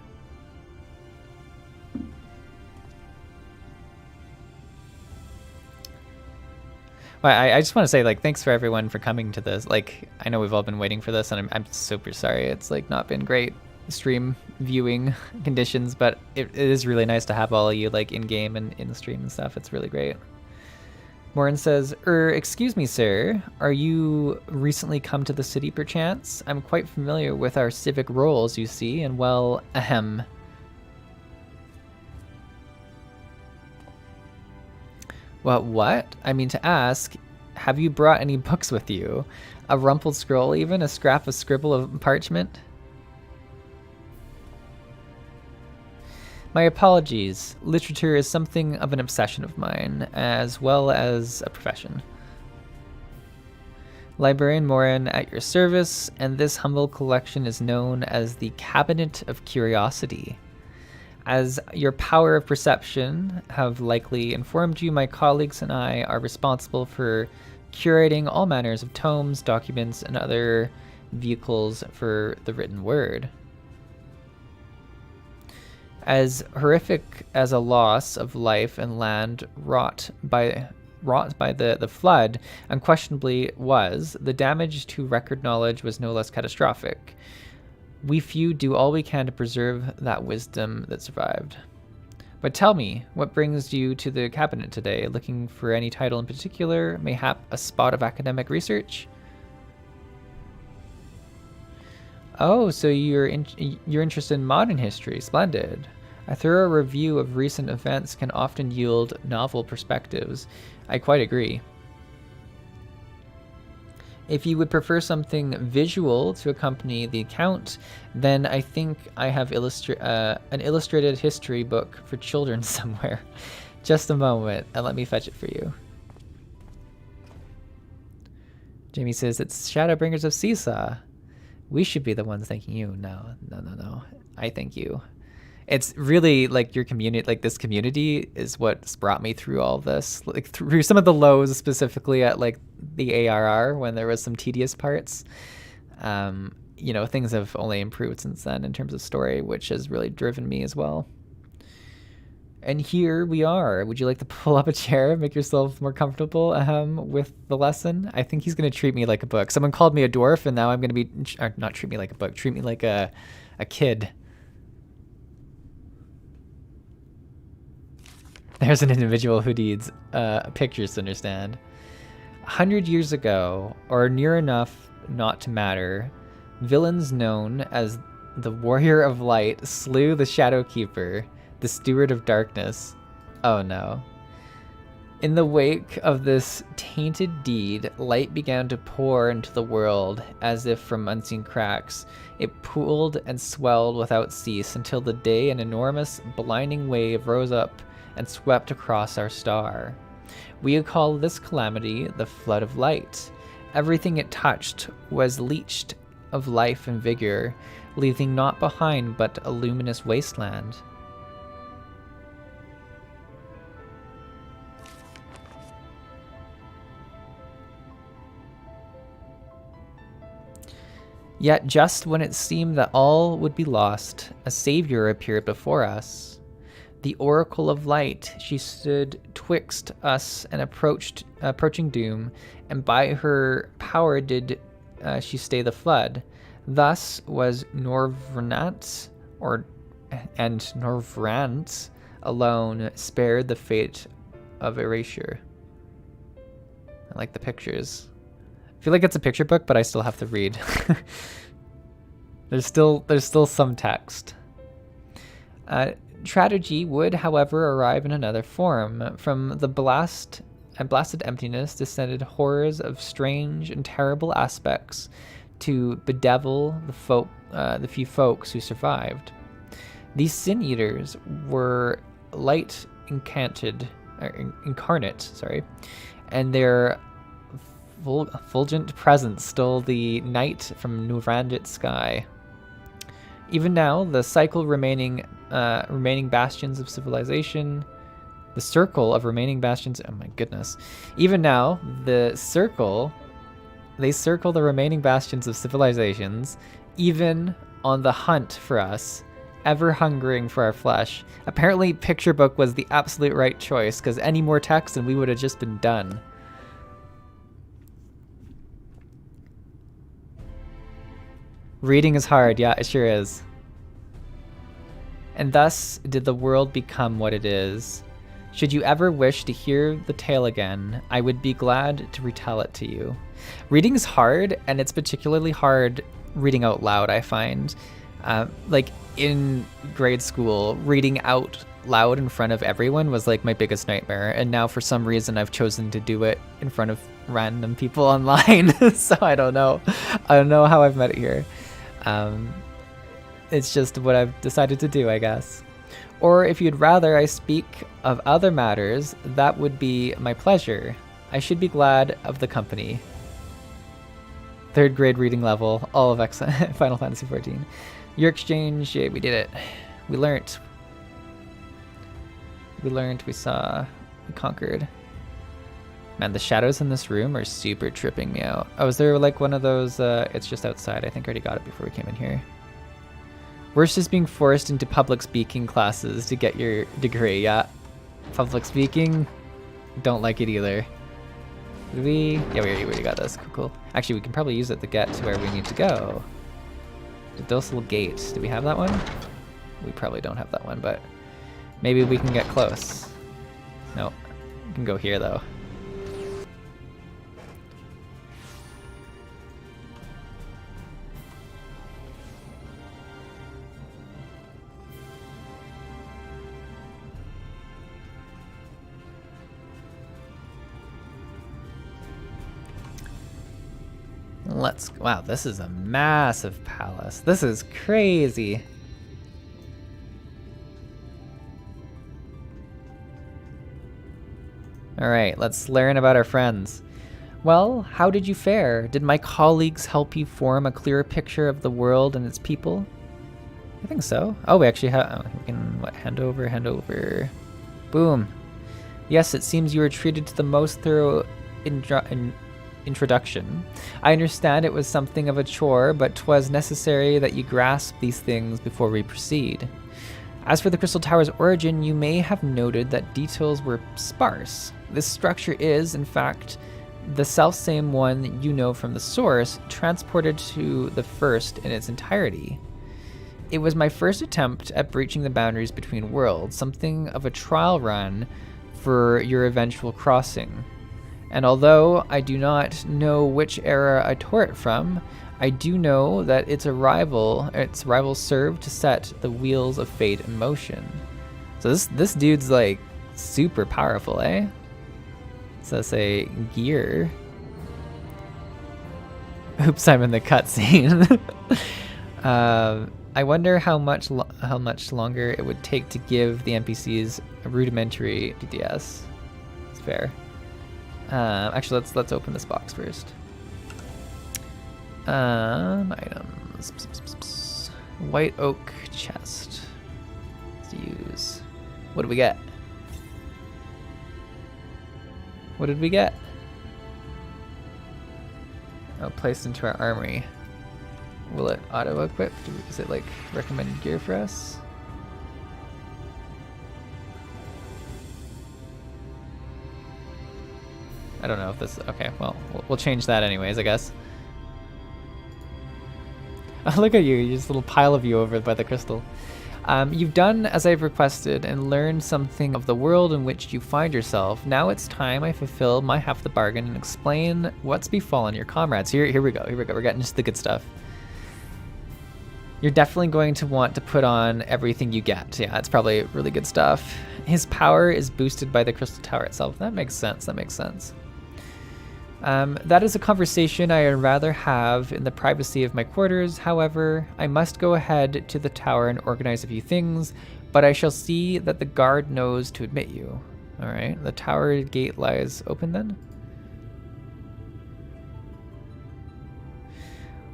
Speaker 1: Well, I just want to say, like, thanks for everyone for coming to this. Like, I know we've all been waiting for this, and I'm super sorry. It's, like, not been great stream viewing conditions, but it is really nice to have all of you, like, in-game and in the stream and stuff. It's really great. Morin says, excuse me, sir. Are you recently come to the city, perchance? I'm quite familiar with our civic roles, you see, and well, ahem. Well, what? I mean to ask, have you brought any books with you? A rumpled scroll even? A scrap of scribble of parchment? My apologies. Literature is something of an obsession of mine, as well as a profession. Librarian Morin at your service, and this humble collection is known as the Cabinet of Curiosity. As your power of perception have likely informed you, my colleagues and I are responsible for curating all manners of tomes, documents, and other vehicles for the written word. As horrific as a loss of life and land wrought by the flood unquestionably was, the damage to record knowledge was no less catastrophic. We few do all we can to preserve that wisdom that survived. But tell me, what brings you to the cabinet today? Looking for any title in particular? Mayhap a spot of academic research? Oh, so you're interested in modern history. Splendid. A thorough review of recent events can often yield novel perspectives. I quite agree. If you would prefer something visual to accompany the account, then I think I have an illustrated history book for children somewhere. Just a moment, and let me fetch it for you. Jamie says, it's ShadowBringers of Seesaw. We should be the ones thanking you. No. I thank you. It's really like your community, like this community is what's brought me through all this, like through some of the lows, specifically at like the ARR when there was some tedious parts. You know, things have only improved since then in terms of story, which has really driven me as well. And here we are. Would you like to pull up a chair, make yourself more comfortable with the lesson? I think he's going to treat me like a book. Someone called me a dwarf, and now I'm going to be, or not treat me like a book, treat me like a kid. There's an individual who needs pictures to understand. 100 years ago, or near enough not to matter, villains known as the Warrior of Light slew the Shadowkeeper, the Steward of Darkness. Oh no. In the wake of this tainted deed, light began to pour into the world as if from unseen cracks. It pooled and swelled without cease until the day an enormous, blinding wave rose up and swept across our star. We call this calamity the Flood of Light. Everything it touched was leached of life and vigor, leaving naught behind but a luminous wasteland. Yet just when it seemed that all would be lost, a savior appeared before us. The Oracle of Light, she stood twixt us and approaching doom, and by her power did she stay the flood. Thus was Norvrant alone spared the fate of erasure. I like the pictures. I feel like it's a picture book, but I still have to read. There's still some text. Tragedy would, however, arrive in another form. From the blasted emptiness descended horrors of strange and terrible aspects to bedevil the few folks who survived. These sin eaters were light incarnate, and their fulgent presence stole the night from Nuvrandit's sky. Even now, the remaining bastions of civilization, the circle of remaining bastions, oh my goodness. Even now, they circle the remaining bastions of civilizations, even on the hunt for us, ever hungering for our flesh. Apparently, picture book was the absolute right choice, because any more text and we would have just been done. Reading is hard, yeah, it sure is. And thus did the world become what it is. Should you ever wish to hear the tale again, I would be glad to retell it to you. Reading is hard, and it's particularly hard reading out loud, I find. Like in grade school, reading out loud in front of everyone was like my biggest nightmare, and now for some reason I've chosen to do it in front of random people online. So I don't know how I've met it here. It's just what I've decided to do, I guess. Or if you'd rather I speak of other matters, that would be my pleasure. I should be glad of the company. 3rd grade reading level, all of Final Fantasy XIV. Your exchange, yeah, we did it. We learned, we saw, we conquered. Man, the shadows in this room are super tripping me out. Oh, is there like one of those, it's just outside. I think I already got it before we came in here. Worst is being forced into public speaking classes to get your degree, yeah. Public speaking, don't like it either. Did we? Yeah, we already got this, cool. Actually, we can probably use it to get to where we need to go. The docile gate. Do we have that one? We probably don't have that one, but maybe we can get close. No, we can go here though. Wow, this is a massive palace. This is crazy. All right, let's learn about our friends. Well, how did you fare? Did my colleagues help you form a clearer picture of the world and its people? I think so. Oh, we actually have, we can, what, hand over. Boom. Yes, it seems you were treated to the most thorough introduction. I understand it was something of a chore, but 'twas necessary that you grasp these things before we proceed. As for the Crystal Tower's origin, you may have noted that details were sparse. This structure is, in fact, the selfsame one you know from the source, transported to the first in its entirety. It was my first attempt at breaching the boundaries between worlds, something of a trial run for your eventual crossing. And although I do not know which era I tore it from, I do know that its rival served to set the wheels of fate in motion. So this dude's like super powerful, eh? So let's say gear. Oops, I'm in the cutscene. I wonder how much longer it would take to give the NPCs a rudimentary DDS. It's fair. Actually, let's open this box first. Items. White oak chest. Let's use. What do we get? What did we get? Oh, placed into our armory. Will it auto-equip? Is it like recommended gear for us? I don't know if this, okay, well, we'll change that anyways, I guess. Oh, look at you, you just a little pile of you over by the crystal. You've done as I've requested and learned something of the world in which you find yourself. Now it's time I fulfill my half of the bargain and explain what's befallen your comrades. Here we go, we're getting just the good stuff. You're definitely going to want to put on everything you get. Yeah, it's probably really good stuff. His power is boosted by the Crystal Tower itself. That makes sense, That is a conversation I'd rather have in the privacy of my quarters. However, I must go ahead to the tower and organize a few things, but I shall see that the guard knows to admit you. All right, the tower gate lies open then?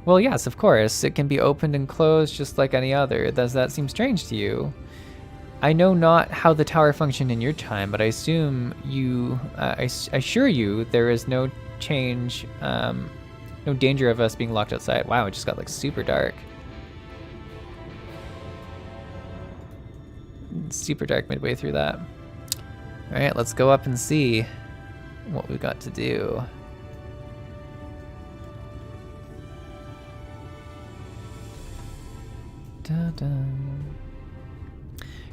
Speaker 1: Well, yes, of course. It can be opened and closed just like any other. Does that seem strange to you? I know not how the tower functioned in your time, but I assume you, I assure you there is no change, no danger of us being locked outside. Wow, it just got like super dark. Super dark midway through that. All right, let's go up and see what we've got to do.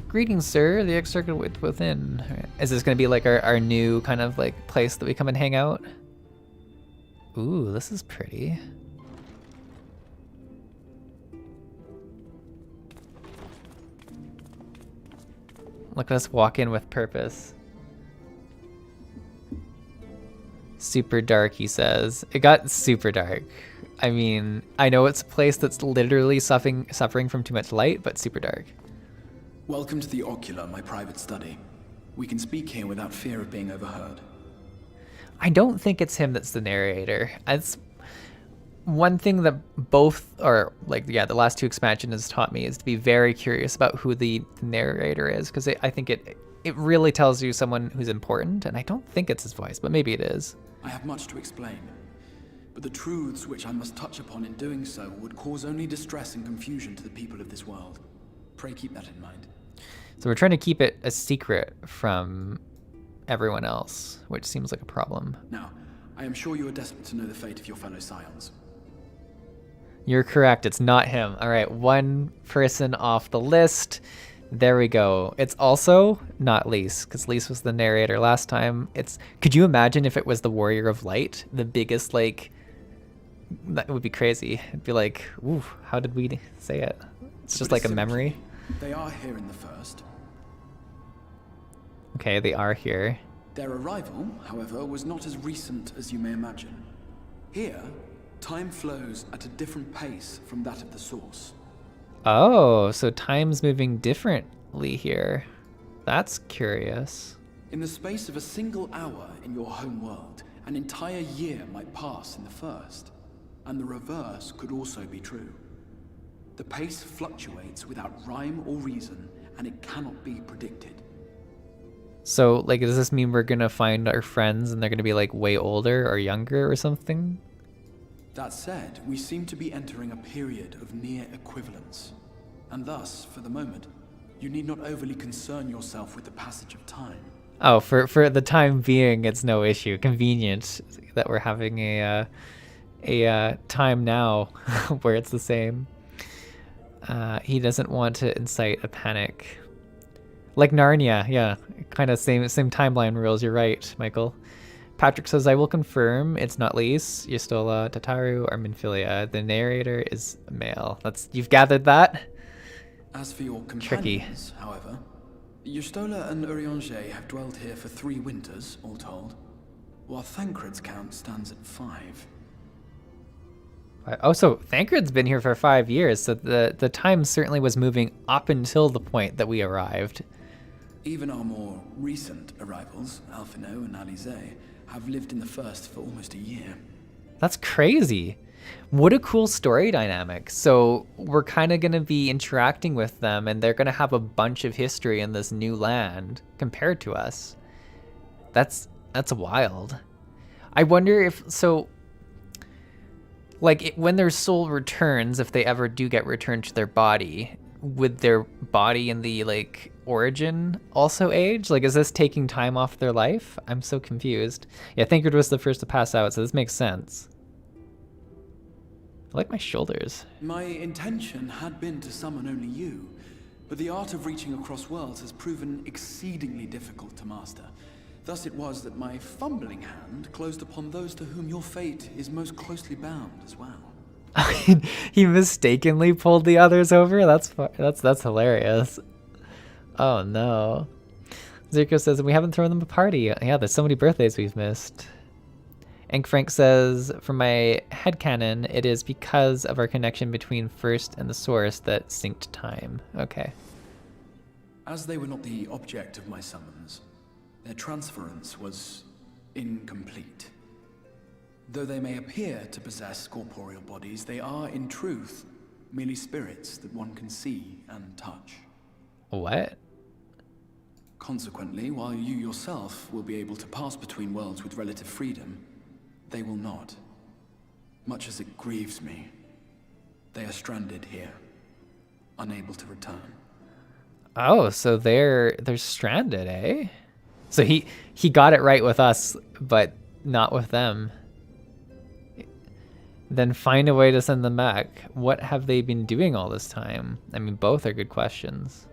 Speaker 1: Greetings, sir. The Exarch within. Right. Is this going to be like our new kind of like place that we come and hang out? Ooh, this is pretty. Look at us walk in with purpose. Super dark, he says. It got super dark. I mean, I know it's a place that's literally suffering from too much light, but super dark.
Speaker 6: Welcome to the Ocular, my private study. We can speak here without fear of being overheard.
Speaker 1: I don't think it's him that's the narrator. It's one thing that both, or like, yeah, the last two expansions has taught me is to be very curious about who the narrator is, because I think it really tells you someone who's important, and I don't think it's his voice, but maybe it is.
Speaker 6: I have much to explain, but the truths which I must touch upon in doing so would cause only distress and confusion to the people of this world. Pray keep that in mind.
Speaker 1: So we're trying to keep it a secret from everyone else, which seems like a problem.
Speaker 6: Now, I am sure you are desperate to know the fate of your fellow Scions.
Speaker 1: You're correct. It's not him. All right, one person off the list. There we go. It's also not Lise, because Lise was the narrator last time. Could you imagine if it was the Warrior of Light? The biggest, like, that would be crazy. It'd be like, ooh, how did we say it? It's just like a memory.
Speaker 6: They are here in the first.
Speaker 1: Okay, they are here.
Speaker 6: Their arrival, however, was not as recent as you may imagine. Here, time flows at a different pace from that of the source.
Speaker 1: Oh, so time's moving differently here. That's curious.
Speaker 6: In the space of a single hour in your home world, an entire year might pass in the first. And the reverse could also be true. The pace fluctuates without rhyme or reason, and it cannot be predicted.
Speaker 1: So, like, does this mean we're gonna find our friends and they're gonna be, like, way older or younger or something?
Speaker 6: That said, we seem to be entering a period of near equivalence. And thus, for the moment, you need not overly concern yourself with the passage of time.
Speaker 1: Oh, for the time being, it's no issue. Convenient that we're having a time now where it's the same. He doesn't want to incite a panic. Like Narnia, yeah. Kind of same timeline rules, you're right, Michael. Patrick says, I will confirm it's not Lise, Yustola, Tataru, or Minfilia. The narrator is male. You've gathered that?
Speaker 6: As for your companions, however, Yustola and Urianger have dwelled here for 3 winters, all told, while Thancred's count stands at 5.
Speaker 1: Oh, so Thancred's been here for 5 years, so the time certainly was moving up until the point that we arrived.
Speaker 6: Even our more recent arrivals, Alphino and Alize, have lived in the first for almost a year.
Speaker 1: That's crazy. What a cool story dynamic. So we're kind of going to be interacting with them, and they're going to have a bunch of history in this new land compared to us. That's wild. I wonder if, so, like, when their soul returns, if they ever do get returned to their body, would their body in the, like, origin also age? Like, is this taking time off their life? I'm so confused. Yeah, Thancred was the first to pass out, so this makes sense. I like my shoulders.
Speaker 6: My intention had been to summon only you, but the art of reaching across worlds has proven exceedingly difficult to master. Thus it was that my fumbling hand closed upon those to whom your fate is most closely bound as well.
Speaker 1: He mistakenly pulled the others over? That's hilarious. Oh no. Zirko says, we haven't thrown them a party. Yeah, there's so many birthdays we've missed. And Frank says, from my headcanon, it is because of our connection between First and the Source that synced time. Okay.
Speaker 6: As they were not the object of my summons, their transference was incomplete. Though they may appear to possess corporeal bodies, they are, in truth, merely spirits that one can see and touch.
Speaker 1: What?
Speaker 6: Consequently, while you yourself will be able to pass between worlds with relative freedom, they will not. Much as it grieves me, they are stranded here, unable to return.
Speaker 1: Oh, so they're stranded, eh? So he got it right with us, but not with them. Then find a way to send them back. What have they been doing all this time? I mean, both are good questions.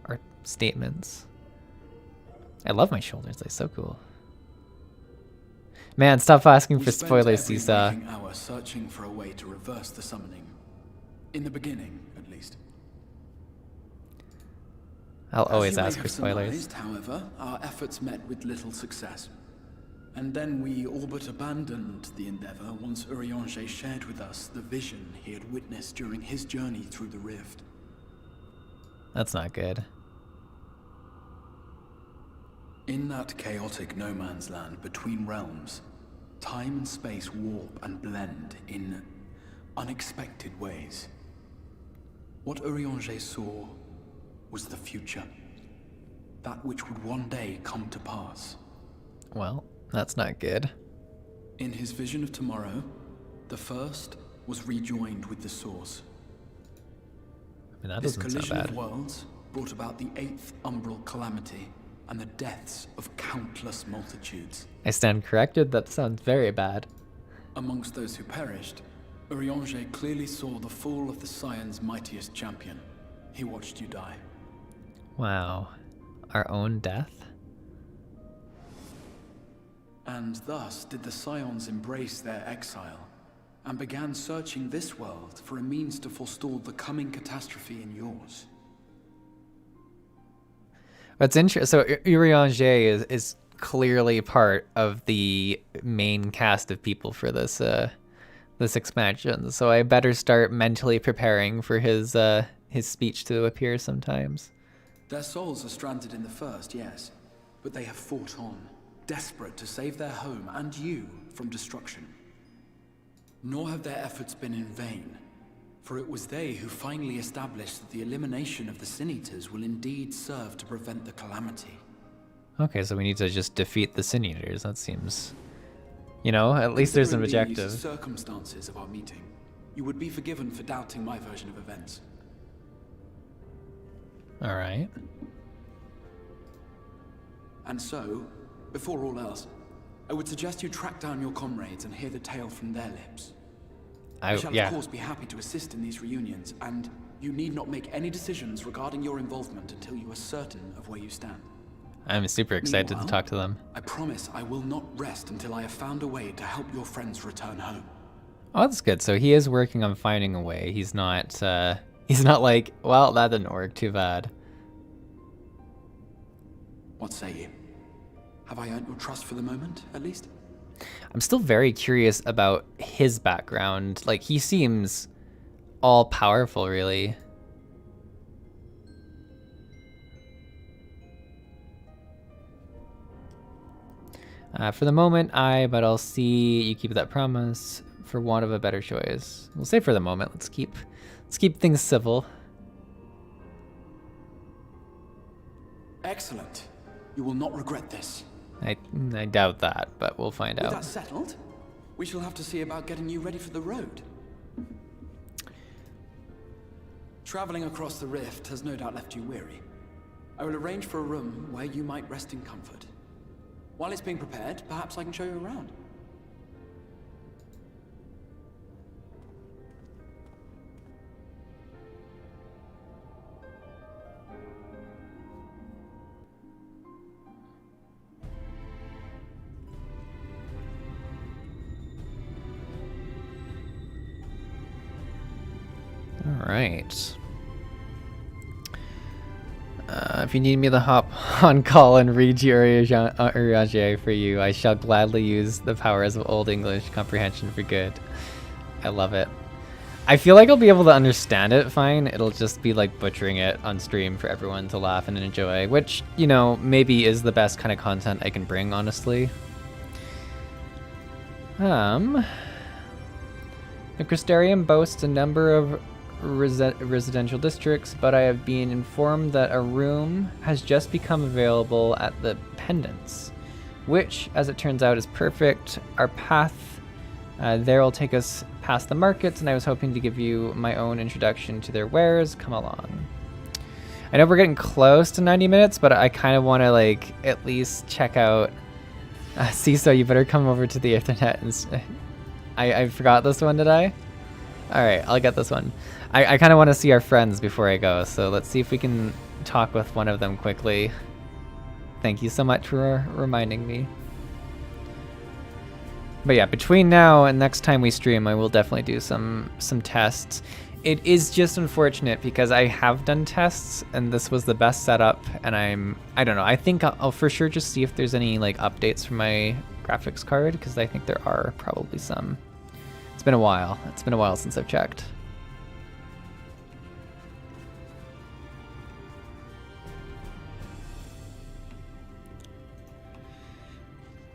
Speaker 1: Or statements. I love my shoulders, they're so cool. Man, stop asking for spoilers, Seesaw.
Speaker 6: We spent every waking hour searching for a way to reverse the summoning. In the beginning, at least.
Speaker 1: I'll always ask for spoilers.
Speaker 6: Surmised, however, our efforts met with little success. And then we all but abandoned the endeavor once Urianger shared with us the vision he had witnessed during his journey through the rift.
Speaker 1: That's not good.
Speaker 6: In that chaotic no man's land between realms, time and space warp and blend in unexpected ways. What Urianger saw was the future. That which would one day come to pass.
Speaker 1: Well, that's not good.
Speaker 6: In his vision of tomorrow, the first was rejoined with the source.
Speaker 1: I mean, that
Speaker 6: this
Speaker 1: doesn't sound
Speaker 6: collision
Speaker 1: bad.
Speaker 6: of worlds brought about the 8th umbral calamity and the deaths of countless multitudes.
Speaker 1: I stand corrected, that sounds very bad.
Speaker 6: Amongst those who perished, Urianger clearly saw the fall of the Scions' mightiest champion. He watched you die.
Speaker 1: Wow. Our own death?
Speaker 6: And thus did the Scions embrace their exile, and began searching this world for a means to forestall the coming catastrophe in yours.
Speaker 1: What's interesting, so Urianger is clearly part of the main cast of people for this this expansion, so I better start mentally preparing for his speech to appear sometimes.
Speaker 6: Their souls are stranded in the First, yes, but they have fought on, desperate to save their home and you from destruction. Nor have their efforts been in vain, for it was they who finally established that the elimination of the Sin-Eaters will indeed serve to prevent the calamity.
Speaker 1: Okay, so we need to just defeat the Sin-Eaters. That seems, you know, at least there's an objective.
Speaker 6: Considering the circumstances of our meeting, you would be forgiven for doubting my version of events.
Speaker 1: All right.
Speaker 6: And so, before all else, I would suggest you track down your comrades and hear the tale from their lips. I shall of course be happy to assist in these reunions, and you need not make any decisions regarding your involvement until you are certain of where you stand.
Speaker 1: I'm super excited to talk to them.
Speaker 6: I promise I will not rest until I have found a way to help your friends return home.
Speaker 1: Oh, that's good. So he is working on finding a way. He's not like, well, that didn't work, too bad.
Speaker 6: What say you? Have I earned your trust for the moment, at least?
Speaker 1: I'm still very curious about his background. Like, he seems all-powerful, really. For the moment, but I'll see you keep that promise for want of a better choice. We'll say for the moment. Let's keep things civil.
Speaker 6: Excellent. You will not regret this.
Speaker 1: I doubt that, but we'll find out.
Speaker 6: With that settled, we shall have to see about getting you ready for the road. Traveling across the rift has no doubt left you weary. I will arrange for a room where you might rest in comfort. While it's being prepared, perhaps I can show you around.
Speaker 1: All right. If you need me to hop on call and read Urianger for you, I shall gladly use the powers of Old English comprehension for good. I love it. I feel like I'll be able to understand it fine. It'll just be like butchering it on stream for everyone to laugh and enjoy, which, you know, maybe is the best kind of content I can bring, honestly. The Crystarium boasts a number of residential districts, but I have been informed that a room has just become available at the Pendants, which, as it turns out, is perfect. Our path there will take us past the markets, and I was hoping to give you my own introduction to their wares. Come along. I know we're getting close to 90 minutes, but I kind of want to, like, at least check out CISO, you better come over to the internet. And I forgot this one, did I? Alright, I'll get this one. I kind of want to see our friends before I go, so let's see if we can talk with one of them quickly. Thank you so much for reminding me. But yeah, between now and next time we stream, I will definitely do some tests. It is just unfortunate because I have done tests and this was the best setup, and I don't know, I think I'll for sure just see if there's any like updates for my graphics card, because I think there are probably some. It's been a while. It's been a while since I've checked.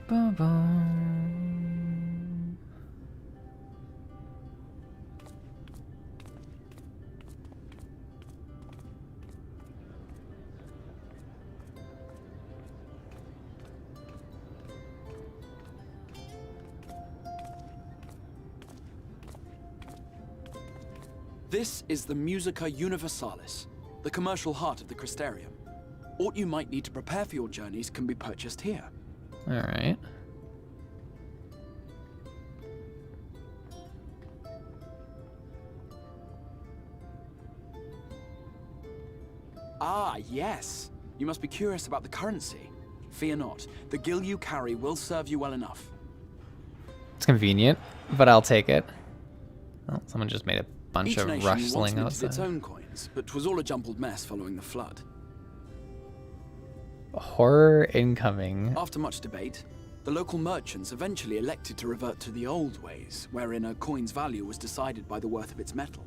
Speaker 1: Ba-bum.
Speaker 6: This is the Musica Universalis, the commercial heart of the Crystarium. Aught you might need to prepare for your journeys can be purchased here.
Speaker 1: All right.
Speaker 6: Ah, yes. You must be curious about the currency. Fear not. The gil you carry will serve you well enough.
Speaker 1: It's convenient, but I'll take it. Oh, someone just made a bunch
Speaker 6: Each
Speaker 1: of
Speaker 6: nation once
Speaker 1: rustling
Speaker 6: minted
Speaker 1: outside.
Speaker 6: its own coins, but 'twas all a jumbled mess following the flood.
Speaker 1: Horror incoming.
Speaker 6: After much debate, the local merchants eventually elected to revert to the old ways, wherein a coin's value was decided by the worth of its metal.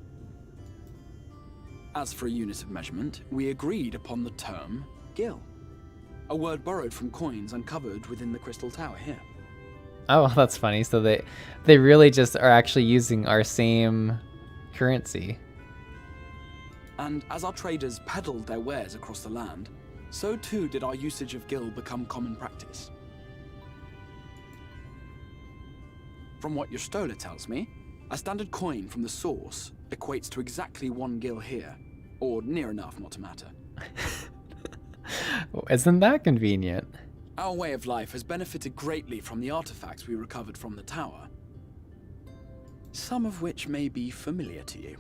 Speaker 6: As for a unit of measurement, we agreed upon the term gil, a word borrowed from coins uncovered within the Crystal Tower here.
Speaker 1: Oh, that's funny. So they really just are actually using our same currency.
Speaker 6: And as our traders peddled their wares across the land, so too did our usage of gil become common practice. From what your stola tells me, a standard coin from the source equates to exactly 1 gil here, or near enough not to matter.
Speaker 1: Isn't that convenient?
Speaker 6: Our way of life has benefited greatly from the artifacts we recovered from the tower, some of which may be familiar to you.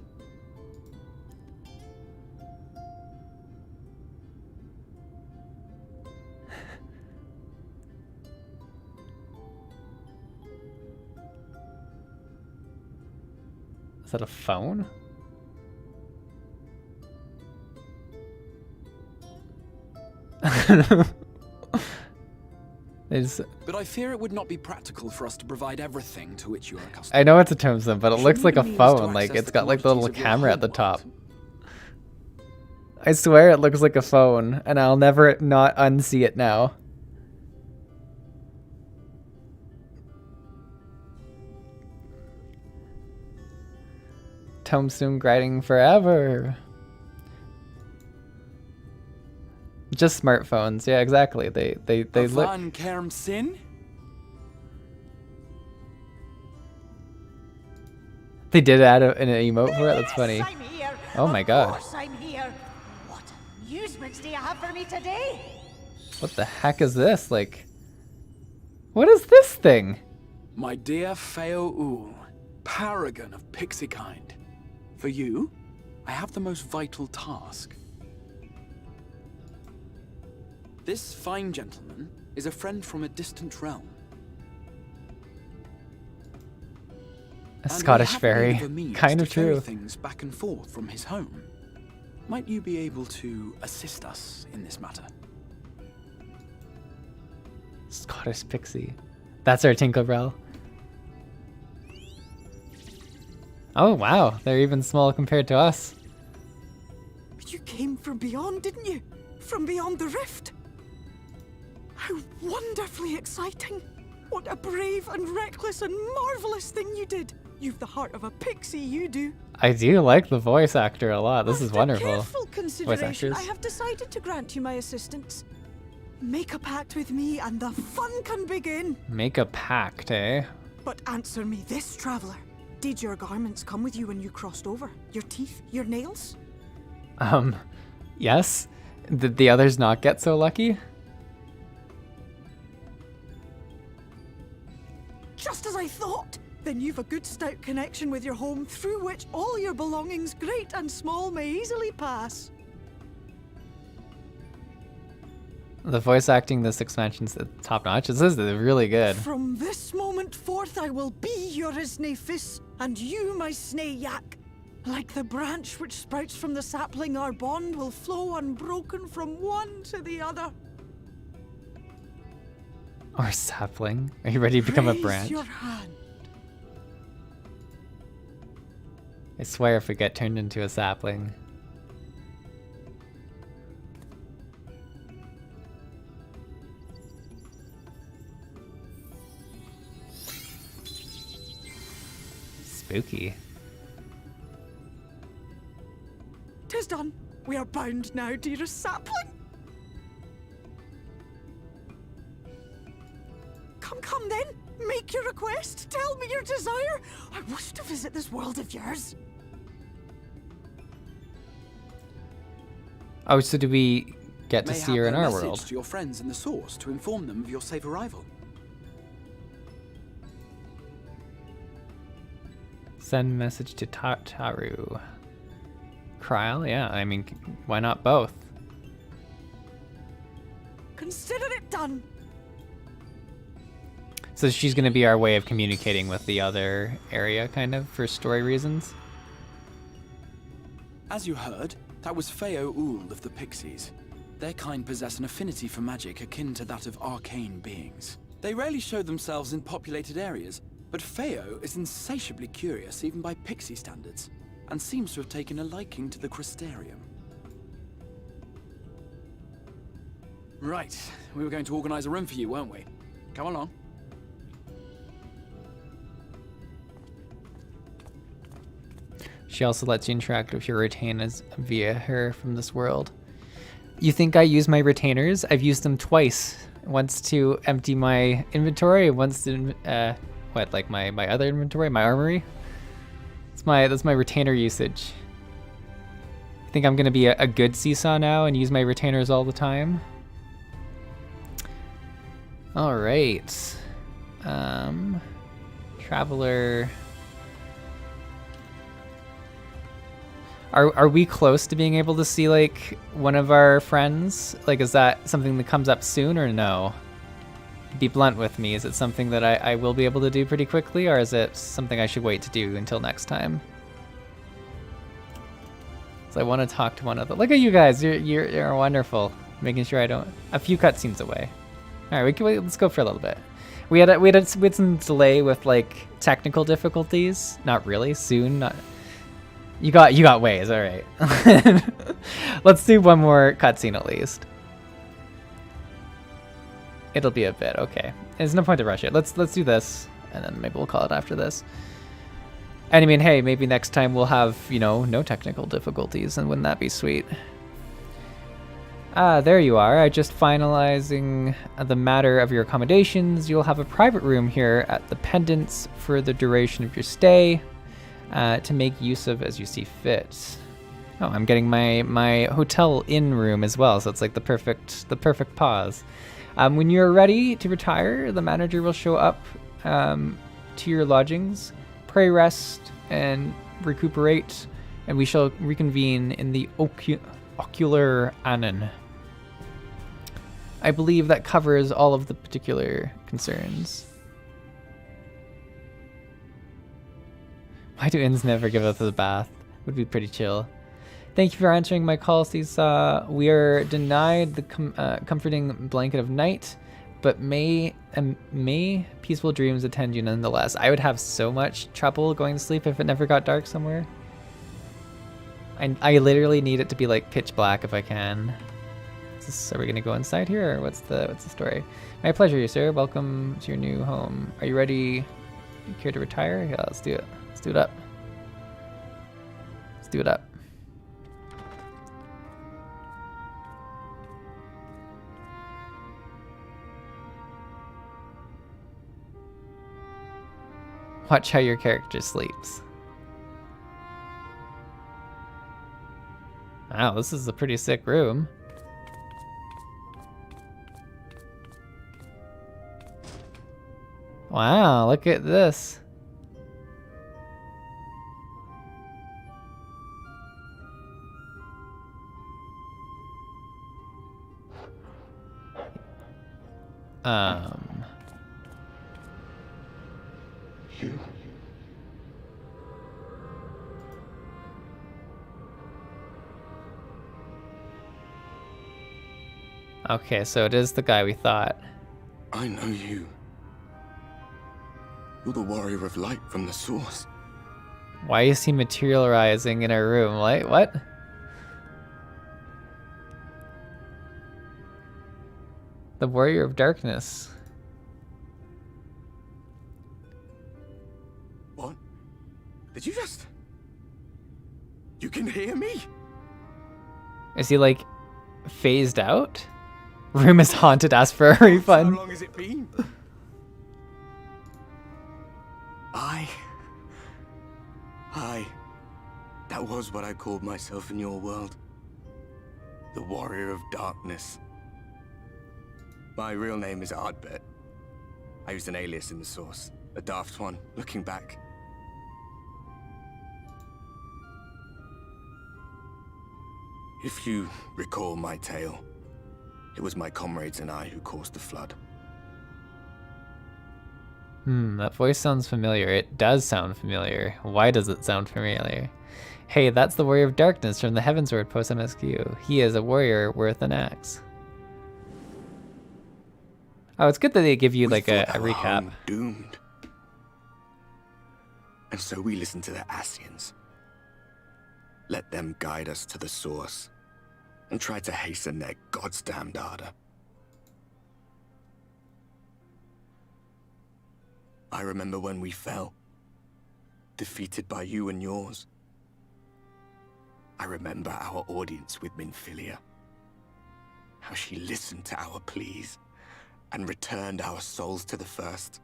Speaker 1: Is that a phone?
Speaker 6: But I fear it would not be practical for us to provide everything to which you are accustomed.
Speaker 1: I know it's a tombstone, but it looks like a
Speaker 6: Surely the means to
Speaker 1: phone. Like
Speaker 6: access
Speaker 1: it's
Speaker 6: the
Speaker 1: got like the little
Speaker 6: commodities of your
Speaker 1: camera at the top.
Speaker 6: homeworld.
Speaker 1: I swear it looks like a phone, and I'll never not unsee it now. Tombstone grinding forever. Just smartphones, yeah, exactly. They look.
Speaker 6: Van Kerm Sin?
Speaker 1: They did add an emote for it. That's funny.
Speaker 11: I'm here.
Speaker 1: Oh my god.
Speaker 11: Of course I'm here. What amusements do you have for me today?
Speaker 1: What the heck is this? Like, what is this thing?
Speaker 6: My dear Feo Ul, paragon of pixie kind. For you, I have the most vital task. This fine gentleman is a friend from a distant realm.
Speaker 1: A Scottish fairy. Kind of true.
Speaker 6: Things back and forth from his home. Might you be able to assist us in this matter?
Speaker 1: Scottish pixie. That's our Tinkerbell. Oh wow, they're even small compared to us.
Speaker 11: You came from beyond, didn't you? From beyond the rift? How wonderfully exciting! What a brave and reckless and marvelous thing you did! You've the heart of a pixie, you do.
Speaker 1: I do like the voice actor a lot. This is wonderful.
Speaker 11: Careful
Speaker 1: Voice
Speaker 11: consideration,
Speaker 1: actors.
Speaker 11: I have decided to grant you my assistance. Make a pact with me and the fun can begin.
Speaker 1: Make a pact, eh?
Speaker 11: But answer me this, traveler. Did your garments come with you when you crossed over? Your teeth? Your nails?
Speaker 1: Yes? Did the others not get so lucky?
Speaker 11: Just as I thought! Then you've a good stout connection with your home through which all your belongings, great and small, may easily pass.
Speaker 1: The voice acting this expansion's top notch. This is really good.
Speaker 11: From this moment forth I will be your Isnefis, and you my Snayak. Like the branch which sprouts from the sapling, our bond will flow unbroken from one to the other.
Speaker 1: Or sapling. Are you ready to become a
Speaker 11: Raise
Speaker 1: branch?
Speaker 11: your hand.
Speaker 1: I swear if we get turned into a sapling. Spooky.
Speaker 11: 'Tis done. We are bound now, dearest sapling. Come then. Make your request. Tell me your desire. I wish to visit this world of yours.
Speaker 1: Oh, so do we get to
Speaker 6: Mayhap
Speaker 1: see her in
Speaker 6: a
Speaker 1: our
Speaker 6: message
Speaker 1: world?
Speaker 6: to your friends in the source to inform them of your safe arrival.
Speaker 1: Send message to Taru. Kryl? Yeah, I mean, why not both?
Speaker 11: can.
Speaker 1: So she's going to be our way of communicating with the other area, kind of, for story reasons?
Speaker 6: As you heard, that was Feo Ul of the Pixies. Their kind possess an affinity for magic akin to that of arcane beings. They rarely show themselves in populated areas, but Feo is insatiably curious even by Pixie standards, and seems to have taken a liking to the Crystarium. Right, we were going to organize a room for you, weren't we? Come along.
Speaker 1: She also lets you interact with your retainers via her from this world. You think I use my retainers? I've used them twice. Once to empty my inventory, once to, like my other inventory, my armory? That's my retainer usage. I think I'm gonna be a good seesaw now and use my retainers all the time. All right. Traveler. Are we close to being able to see like one of our friends? Like, is that something that comes up soon or no? Be blunt with me. Is it something that I will be able to do pretty quickly, or is it something I should wait to do until next time? So I want to talk to one of them. Look at you guys. You're wonderful. Making sure I don't. A few cutscenes away. All right, let's go for a little bit. We had some delay with like technical difficulties. Not really. Soon. Not. You got ways, all right. Let's do one more cutscene at least. It'll be a bit, okay. There's no point to rush it. Let's do this, and then maybe we'll call it after this. And I mean, hey, maybe next time we'll have, you know, no technical difficulties, and wouldn't that be sweet? Ah, there you are. I just finalizing the matter of your accommodations. You'll have a private room here at the Pendants for the duration of your stay. To make use of as you see fit. Oh, I'm getting my hotel inn room as well, so it's like the perfect pause. When you're ready to retire, the manager will show up to your lodgings, pray rest, and recuperate, and we shall reconvene in the ocular anon. I believe that covers all of the particular concerns. Why do inns never give us a bath? Would be pretty chill. Thank you for answering my call, Seesaw. We are denied the comforting blanket of night, but may peaceful dreams attend you nonetheless. I would have so much trouble going to sleep if it never got dark somewhere. I literally need it to be like pitch black if I can. Are we gonna go inside here, or what's the story? My pleasure, sir. Welcome to your new home. Are you ready? You care to retire? Yeah, let's do it. Let's do it up. Let's do it up. Watch how your character sleeps. Wow, this is a pretty sick room. Wow, look at this. Okay, so it is the guy we thought.
Speaker 10: I know you. You're the warrior of light from the source.
Speaker 1: Why is he materializing in our room? Like, what? The warrior of darkness.
Speaker 10: What? Did you just... You can hear me?
Speaker 1: Is he like phased out? Room is haunted, ask for a refund.
Speaker 10: How long has it been? That was what I called myself in your world. The warrior of darkness. My real name is Ardbert. I used an alias in the source. A daft one, looking back. If you recall my tale, It was my comrades and I who caused the flood.
Speaker 1: That voice sounds familiar. It does sound familiar. Why does it sound familiar? Hey, that's the Warrior of Darkness from the Heavensward post MSQ. He is a warrior worth an axe. Oh, it's good that they give you like a recap.
Speaker 10: Doomed. And so we listened to the Scions. Let them guide us to the source and try to hasten their goddamned ardor. I remember when we fell, defeated by you and yours. I remember our audience with Minfilia, how she listened to our pleas and returned our souls to the First.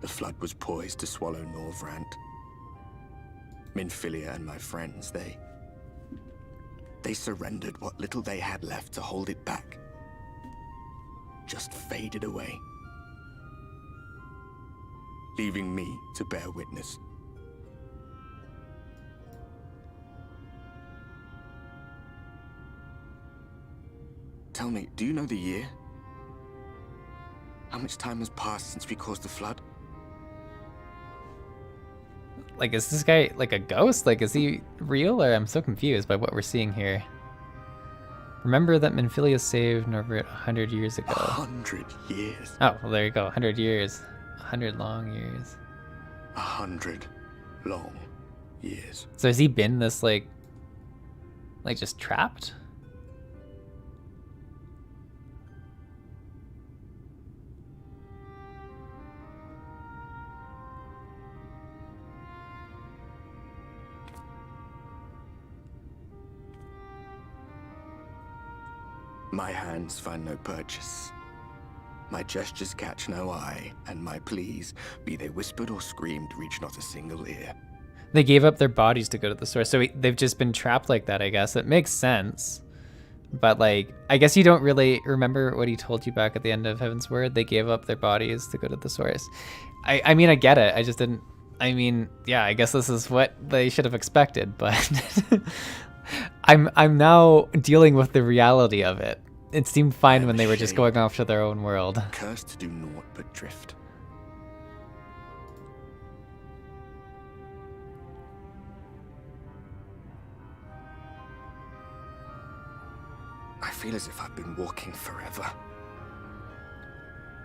Speaker 10: The flood was poised to swallow Norvrant. Minfilia and my friends, they surrendered what little they had left to hold it back. Just faded away, leaving me to bear witness. Tell me, do you know the year? How much time has passed since we caused the flood?
Speaker 1: Like, is this guy like a ghost? Like, is he real? Or I'm so confused by what we're seeing here. Remember that Minfilia saved Norbert 100 years ago.
Speaker 10: 100 years?
Speaker 1: Oh, well, there you go. 100 years. 100 long years.
Speaker 10: 100 long years.
Speaker 1: So has he been this, like just trapped?
Speaker 10: My hands find no purchase. My gestures catch no eye, and my pleas, be they whispered or screamed, reach not a single ear.
Speaker 1: They gave up their bodies to go to the source, so they've just been trapped like that, I guess. It makes sense. But, like, I guess you don't really remember what he told you back at the end of Heaven's Word? They gave up their bodies to go to the source. I mean, I get it. I just didn't... I mean, yeah, I guess this is what they should have expected, but... I'm now dealing with the reality of it. It seemed fine when they were just going off to their own world.
Speaker 10: Cursed to do naught but drift. I feel as if I've been walking forever.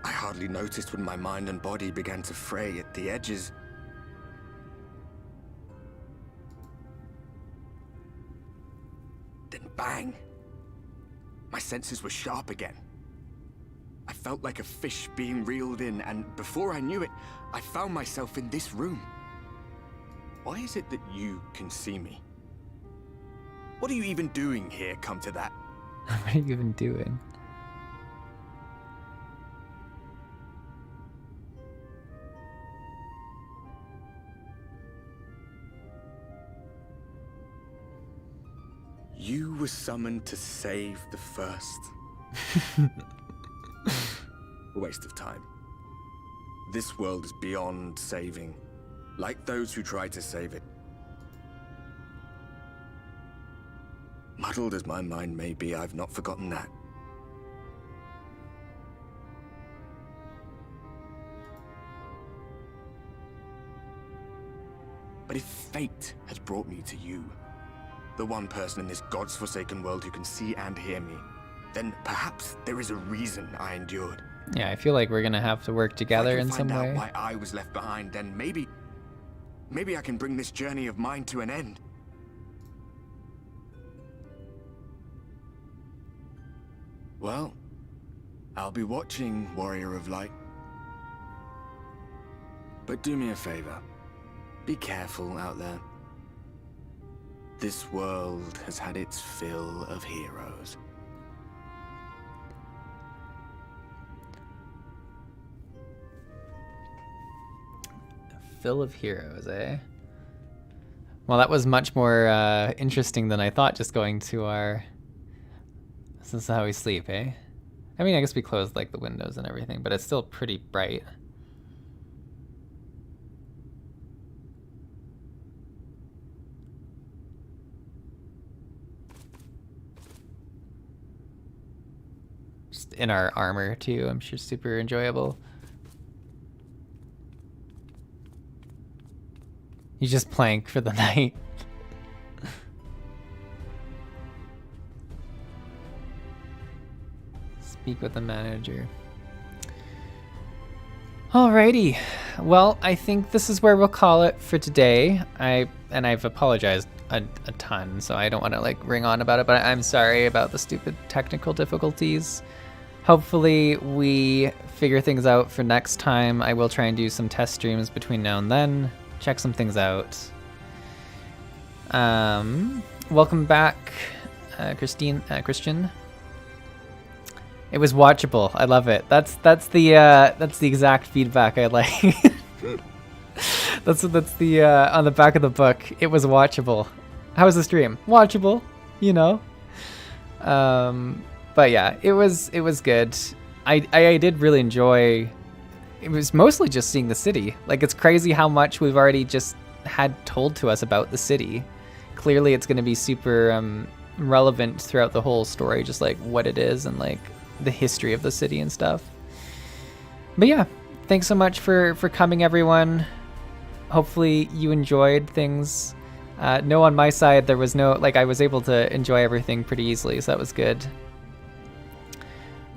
Speaker 10: I hardly noticed when my mind and body began to fray at the edges. Then bang! My senses were sharp again. I felt like a fish being reeled in, and before I knew it, I found myself in this room. Why is it that you can see me? What are you even doing here, come to that?
Speaker 1: What are you even doing?
Speaker 10: You were summoned to save the First. A waste of time. This world is beyond saving, like those who tried to save it. Muddled as my mind may be, I've not forgotten that. But if fate has brought me to you, the one person in this God's forsaken world who can see and hear me, then perhaps there is a reason I endured.
Speaker 1: Yeah, I feel like we're gonna have to work together in some way.
Speaker 10: If I can find out why I was left behind, then maybe I can bring this journey of mine to an end. Well, I'll be watching, Warrior of Light. But do me a favor. Be careful out there. This world has had its fill of heroes.
Speaker 1: Fill of heroes, eh? Well, that was much more interesting than I thought, just going to our... This is how we sleep, eh? I mean, I guess we closed, like, the windows and everything, but it's still pretty bright. Just in our armor too, I'm sure super enjoyable. You just plank for the night. Speak with the manager. Alrighty, well, I think this is where we'll call it for today. I've apologized a ton, so I don't want to like ring on about it, but I'm sorry about the stupid technical difficulties. Hopefully we figure things out for next time. I will try and do some test streams between now and then, check some things out. Welcome back, Christian. It was watchable. I love it. That's the exact feedback I like. that's the on the back of the book. It was watchable. How was the stream? Watchable, you know. But yeah, it was good. I did really enjoy. It was mostly just seeing the city. Like, it's crazy how much we've already just had told to us about the city. Clearly, it's going to be super relevant throughout the whole story, just like what it is and like the history of the city and stuff. But yeah, thanks so much for coming, everyone. Hopefully you enjoyed things. No, on my side there was no, like, I was able to enjoy everything pretty easily, so that was good.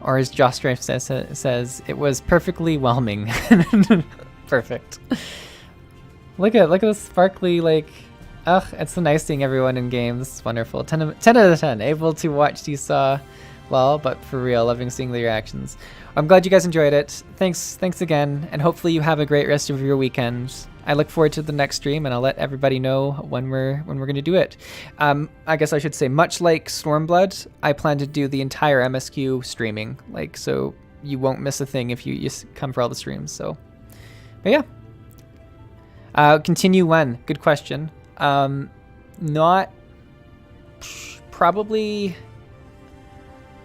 Speaker 1: Or as Josh Strife says, it was perfectly whelming. Perfect. Look at this sparkly, like, ugh, it's the nice thing, everyone in games. It's wonderful. 10 out of 10. Able to watch Seesaw. Well, but for real, loving seeing the reactions. I'm glad you guys enjoyed it. Thanks again, and hopefully you have a great rest of your weekend. I look forward to the next stream, and I'll let everybody know when we're gonna do it. I guess I should say, much like Stormblood, I plan to do the entire MSQ streaming, like, so you won't miss a thing if you come for all the streams. So, but yeah. Continue when? Good question. Not probably.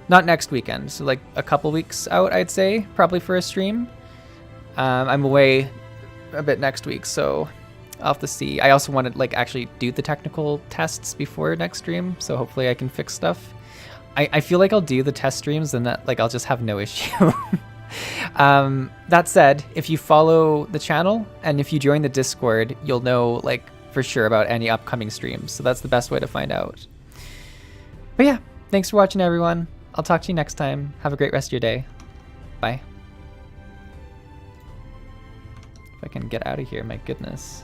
Speaker 1: Not next weekend, so like a couple weeks out, I'd say, probably for a stream. I'm away a bit next week, so I'll have to see. I also want to like actually do the technical tests before next stream, so hopefully I can fix stuff. I feel like I'll do the test streams and that like I'll just have no issue. That said, if you follow the channel and if you join the Discord, you'll know like for sure about any upcoming streams, so that's the best way to find out. But yeah, thanks for watching, everyone. I'll talk to you next time. Have a great rest of your day. Bye. If I can get out of here, my goodness.